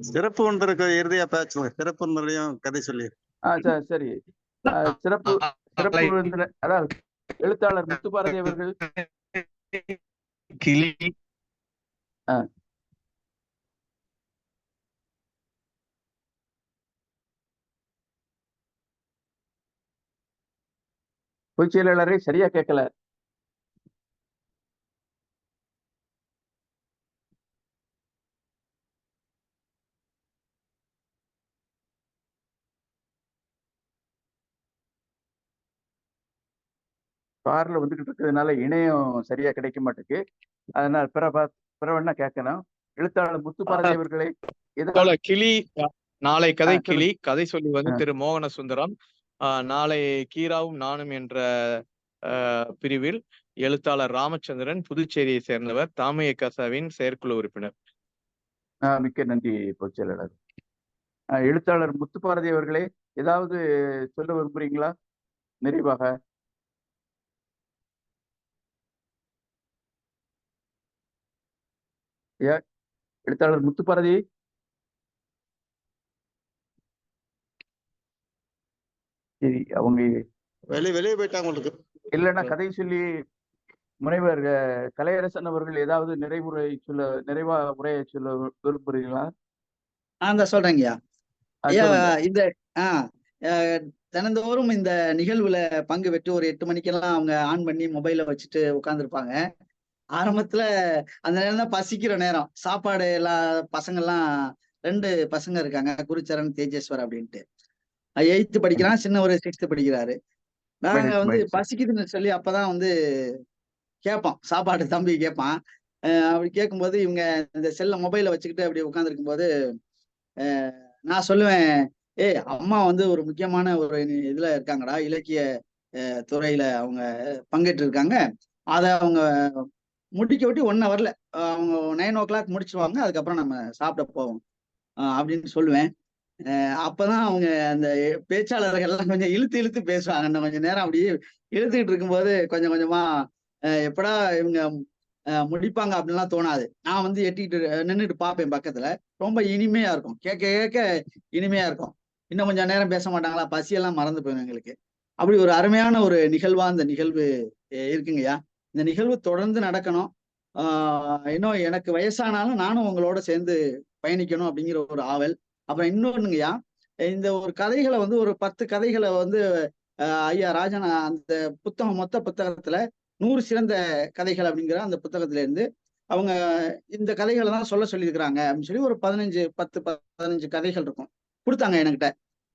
சிறப்பு ஒன்று இறுதியா பேசுங்க. சிறப்பு ஒன்றையும் கதை சொல்லி. சரி. சிறப்பு அதாவது எழுத்தாளர் முத்துப்பாரதி அவர்கள் கிளி பொதுச் செயலாளரை சரியா கேட்கல. கார்ல வந்துகிட்டு இருக்கிறதுனால இணையம் சரியா கிடைக்க மாட்டேங்குது. அதனால பிறவண்ணா கேட்கணும். எழுத்தாளர் முத்துப்பாரதி அவர்களை கிளி நாளை கதை கிளி கதை சொல்லி திரு மோகன சுந்தரம். நாளை கீராவும் நானும் என்ற பிரிவில் எழுத்தாளர் ராமச்சந்திரன், புதுச்சேரியை சேர்ந்தவர், தாமய கசாவின் செயற்குழு உறுப்பினர். மிக்க நன்றி பொதுச் செயலாளர். எழுத்தாளர் முத்துப்பாரதி அவர்களே, ஏதாவது சொல்ல விரும்புறீங்களா நிறைவாக? எழுத்தாளர் முத்துப்பாரதி சரி, அவங்க வெளியே போயிட்டாங்க. உங்களுக்கு இல்லைன்னா கதை சொல்லி முனைவர் கலையரசன் அவர்கள் ஏதாவது நிறைவா உரையை சொல்ல விரும்புறீங்களா? நான் சொல்றேங்கய்யா. இந்த தினந்தோறும் இந்த நிகழ்வுல பங்கு பெற்று ஒரு 8 மணிக்கெல்லாம் அவங்க ஆன் பண்ணி மொபைல வச்சுட்டு உட்காந்துருப்பாங்க. ஆரம்பத்துல அந்த நேரம் தான் பசிக்கிற நேரம். சாப்பாடு பசங்கள்லாம் 2 பசங்க இருக்காங்க, குருச்சரன், தேஜேஸ்வர் அப்படின்ட்டு. 8th படிக்கிறான், சின்ன ஒரு 6th படிக்கிறாரு. நாங்க வந்து பசிக்குதுன்னு சொல்லி அப்பதான் வந்து கேட்போம், சாப்பாடு தம்பி கேட்பான். அப்படி கேட்கும்போது இவங்க இந்த செல்ல மொபைல வச்சுக்கிட்டு அப்படி உட்காந்துருக்கும் போது நான் சொல்லுவேன், அம்மா வந்து ஒரு முக்கியமான ஒரு இதுல இருக்காங்கடா, இலக்கிய துறையில அவங்க பங்கேற்று இருக்காங்க. அதை அவங்க முடிக்க விட்டு 1 ஹவர்ல அவங்க 9 o'clock முடிச்சிருவாங்க. அதுக்கப்புறம் நம்ம சாப்பிட போவோம் அப்படின்னு சொல்லுவேன். அப்பதான் அவங்க அந்த பேச்சாளர்கள் எல்லாம் கொஞ்சம் இழுத்து பேசுவாங்க. கொஞ்சம் நேரம் அப்படியே இழுத்துக்கிட்டு இருக்கும்போது கொஞ்சம் கொஞ்சமா எப்படா இவங்க முடிப்பாங்க அப்படின்லாம் தோணாது. நான் வந்து எட்டிட்டு நின்றுட்டு பார்ப்பேன் பக்கத்துல. ரொம்ப இனிமையா இருக்கும், கேட்க கேட்க இனிமையா இருக்கும். இன்னும் கொஞ்சம் நேரம் பேச மாட்டாங்களா, பசியெல்லாம் மறந்து போயிடும் எங்களுக்கு. அப்படி ஒரு அருமையான ஒரு நிகழ்வா இந்த நிகழ்வு இருக்குங்கய்யா. இந்த நிகழ்வு தொடர்ந்து நடக்கணும். இன்னும் எனக்கு வயசானாலும் நானும் உங்களோட சேர்ந்து பயணிக்கணும் அப்படிங்கிற ஒரு ஆவல். அப்புறம் இன்னொன்னுங்கய்யா, இந்த ஒரு கதைகளை வந்து ஒரு 10 கதைகளை வந்து ஐயா ராஜன் அந்த புத்தகம் மொத்த புத்தகத்துல 100 சிறந்த கதைகள் அப்படிங்கிற அந்த புத்தகத்துல இருந்து அவங்க இந்த கதைகளை தான் சொல்ல சொல்லியிருக்கிறாங்க அப்படின்னு சொல்லி ஒரு 10-15 கதைகள் இருக்கும் கொடுத்தாங்க என்கிட்ட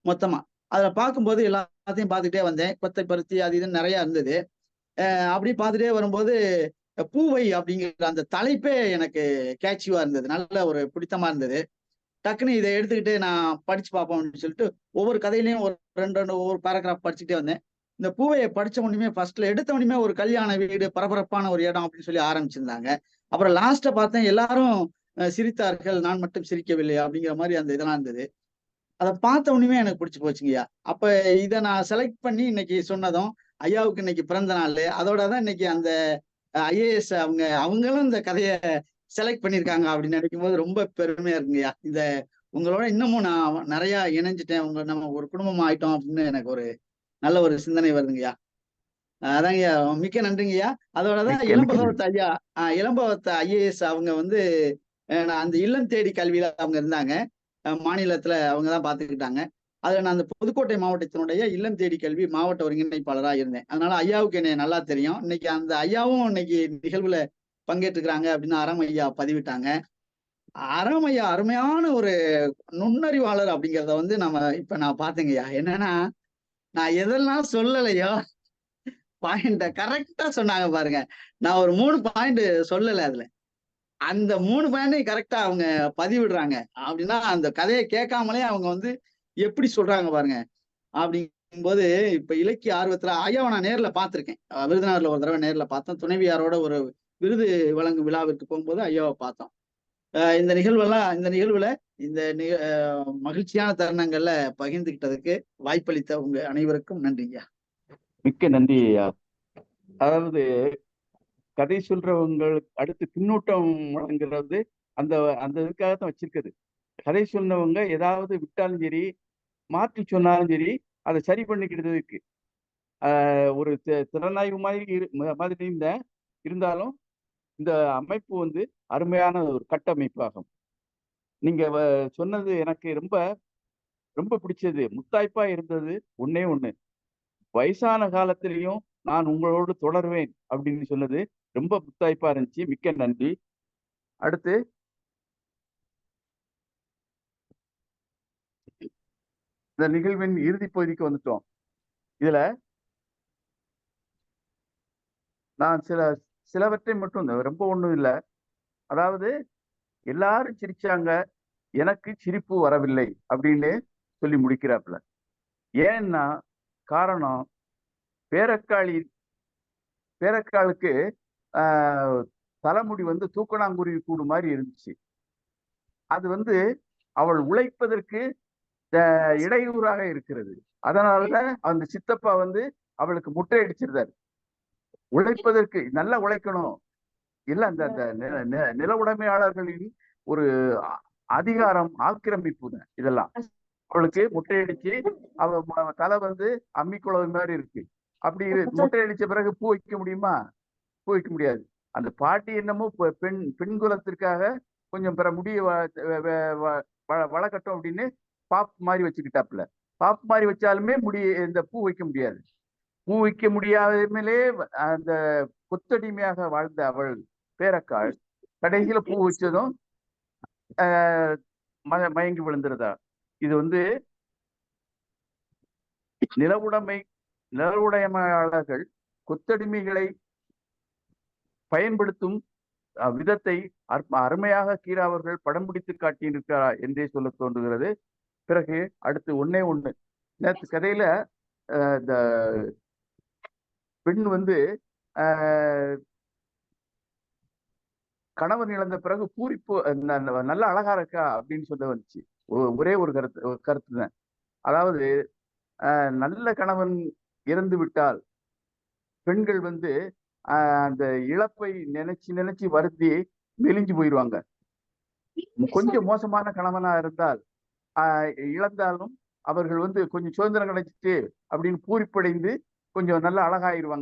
மொத்தமா. அதுல பார்க்கும்போது எல்லாத்தையும் பார்த்துட்டே வந்தேன். கொத்தை பருத்தி அது இதுன்னு நிறைய இருந்தது. அப்படி பார்த்துட்டே வரும்போது பூவை அப்படிங்கிற அந்த தலைப்பே எனக்கு கேட்சிவா இருந்தது, நல்ல ஒரு பிடித்தமா இருந்தது. டக்குன்னு இதை எடுத்துக்கிட்டு நான் படிச்சு பார்ப்போம் அப்படின்னு சொல்லிட்டு ஒவ்வொரு கதையிலையும் ஒரு ரெண்டு ஒவ்வொரு பேராகிராஃப் படிச்சுட்டே வந்தேன். இந்த பூவையை படிச்ச உடனே ஃபர்ஸ்ட்ல எடுத்த உடனே ஒரு கல்யாண வீடு, பரபரப்பான ஒரு இடம் அப்படின்னு சொல்லி ஆரம்பிச்சிருந்தாங்க. அப்புறம் லாஸ்ட்டை பார்த்தேன், எல்லாரும் சிரித்தார்கள், நான் மட்டும் சிரிக்கவில்லை அப்படிங்கிற மாதிரி அந்த இதெல்லாம் இருந்தது. அதை பார்த்த உடனே எனக்கு பிடிச்சி போச்சுங்கய்யா. அப்ப இதை நான் செலக்ட் பண்ணி இன்னைக்கு சொன்னதும் ஐயாவுக்கு இன்னைக்கு பிறந்த நாள், அதோட தான் இன்னைக்கு அந்த ஐஏஎஸ் அவங்களும் இந்த கதையை செலக்ட் பண்ணியிருக்காங்க அப்படின்னு நினைக்கும் போது ரொம்ப பெருமையா இருக்குங்கய்யா. இந்த உங்களோட இன்னமும் நான் நிறைய இணைஞ்சிட்டேன், நம்ம ஒரு குடும்பம் ஆயிட்டோம் அப்படின்னு எனக்கு ஒரு நல்ல ஒரு சிந்தனை வருதுங்கய்யா. அதாங்கய்யா, மிக்க நன்றிங்கய்யா. அதோடதான் இளம்பகவத் ஐயா, இளம்பகவத் ஐஏஎஸ் அவங்க வந்து அந்த இல்லம் தேடி கல்வியில அவங்க இருந்தாங்க, மாநிலத்துல அவங்க தான் பாத்துக்கிட்டாங்க. அதுல நான் அந்த புதுக்கோட்டை மாவட்டத்தினுடைய இல்லம் தேடி கல்வி மாவட்ட ஒருங்கிணைப்பாளராக இருந்தேன். அதனால ஐயாவுக்கு என்னை நல்லா தெரியும். இன்னைக்கு அந்த ஐயாவும் இன்னைக்கு நிகழ்வுல பங்கேற்றுக்கிறாங்க அப்படின்னு அறம் ஐயா பதிவிட்டாங்க. அறம் ஐயா அருமையான ஒரு நுண்ணறிவாளர் அப்படிங்கிறத வந்து இப்ப நான் பாத்தேங்கய்யா. என்னன்னா, நான் எதெல்லாம் சொல்லலையோ பாயிண்ட கரெக்டா சொன்னாங்க பாருங்க. நான் ஒரு 3 பாயிண்ட் சொல்லல, அதுல அந்த 3 பாயிண்டையும் கரெக்டா அவங்க பதிவிடுறாங்க. அப்படின்னா அந்த கதையை கேட்காமலே அவங்க வந்து எப்படி சொல்றாங்க பாருங்க. அப்படிங்கும்போது இப்ப இலக்கிய ஆர்வத்துல ஐயாவை நான் நேர்ல பார்த்திருக்கேன். விருதுநகர்ல ஒரு தடவை நேர்ல பார்த்தோம். துணைவியாரோட ஒரு விருது வழங்கும் விழாவிற்கு போகும்போது ஐயாவை பார்த்தோம். இந்த நிகழ்வுல இந்த மகிழ்ச்சியான தருணங்கள்ல பகிர்ந்துகிட்டதுக்கு வாய்ப்பளித்த உங்க அனைவருக்கும் நன்றிங்கய்யா. மிக்க நன்றி ஐயா. அதாவது கதை சொல்றவங்களுக்கு அடுத்து பின்னூட்டம் வழங்குறது அந்த அந்த இதுக்காக தான் வச்சிருக்குது. கதை சொன்னவங்க ஏதாவது விட்டாலும் சரி, மாற்றி சொன்னாலும் சரி, அதை சரி பண்ணிக்கிட்டதுக்கு ஒரு திறனாய்வு மாதிரி இருந்தாலும் இந்த அமைப்பு வந்து அருமையான ஒரு கட்டமைப்பாகும். நீங்க சொன்னது எனக்கு ரொம்ப ரொம்ப பிடிச்சது, முத்தாய்ப்பா இருந்தது. ஒண்ணே ஒண்ணு, வயசான காலத்திலையும் நான் உங்களோடு தொடர்வேன் அப்படின்னு சொன்னது ரொம்ப முத்தாய்ப்பா இருந்துச்சு. மிக்க நன்றி. அடுத்து இந்த நிகழ்வின் இறுதி பகுதிக்கு வந்துட்டோம். இதுல நான் சிலவற்றை மட்டும், ரொம்ப ஒண்ணும் இல்லை. அதாவது எல்லாரும் சிரிச்சாங்க, எனக்கு சிரிப்பு வரவில்லை அப்படின்னு சொல்லி முடிக்கிறாப்புல. ஏன்னா காரணம், பேரக்காளுக்கு தலைமுடி வந்து தூக்கணாங்குருவி கூடு மாதிரி இருந்துச்சு. அது வந்து அவள் உழைப்பதற்கு இடையூறாக இருக்கிறது. அதனாலதான் அந்த சித்தப்பா வந்து அவளுக்கு முட்டை அடிச்சிருந்தாரு. உழைப்பதற்கு நல்லா உழைக்கணும் இல்ல, அந்த நில உடைமையாளர்களின் ஒரு அதிகாரம், ஆக்கிரமிப்பு இதெல்லாம். அவளுக்கு முட்டையடிச்சு அவ தலை வந்து அம்மிக்குழவு மாதிரி இருக்கு. அப்படி முட்டையடிச்ச பிறகு பூ வைக்க முடியுமா? பூ வைக்க முடியாது. அந்த பாட்டி என்னமோ பெண் குலத்திற்காக கொஞ்சம் பிற முடிய வளர்க்கட்டும் அப்படின்னு பாப் மாதிரி வச்சுக்கிட்டாப்புல. பாப் மாதிரி வச்சாலுமே இந்த பூ வைக்க முடியாது. பூ வைக்க முடியாதமே அந்த கொத்தடிமையாக வாழ்ந்த அவள் பேரக்காள் கடைசியில பூ வச்சதும் மயங்கி விழுந்துருதா. இது வந்து நிலவுடைமையாளர்கள் கொத்தடிமைகளை பயன்படுத்தும் விதத்தை அருமையாக கீரா அவர்கள் படம் பிடித்து காட்டியிருக்கிறார் என்றே சொல்ல தோன்றுகிறது. பிறகு அடுத்து ஒண்ணே ஒண்ணு, நேற்று கதையில இந்த பெண் வந்து கணவன் இழந்த பிறகு பூரிப்பு நல்ல அழகா இருக்கா அப்படின்னு சொல்ல வந்துச்சு. ஒரே ஒரு கருத்து தான். அதாவது நல்ல கணவன் இறந்து விட்டால் பெண்கள் வந்து அந்த இழப்பை நினைச்சு நினைச்சு வருத்தி மெலிஞ்சு போயிடுவாங்க. கொஞ்சம் மோசமான கணவனா இருந்தால் இழந்தாலும் அவர்கள் கொஞ்சம் சுதந்திரம் கிடைச்சிட்டு அப்படின்னு பூரிப்படைந்து கொஞ்சம் நல்லா அழகாயிருவாங்க.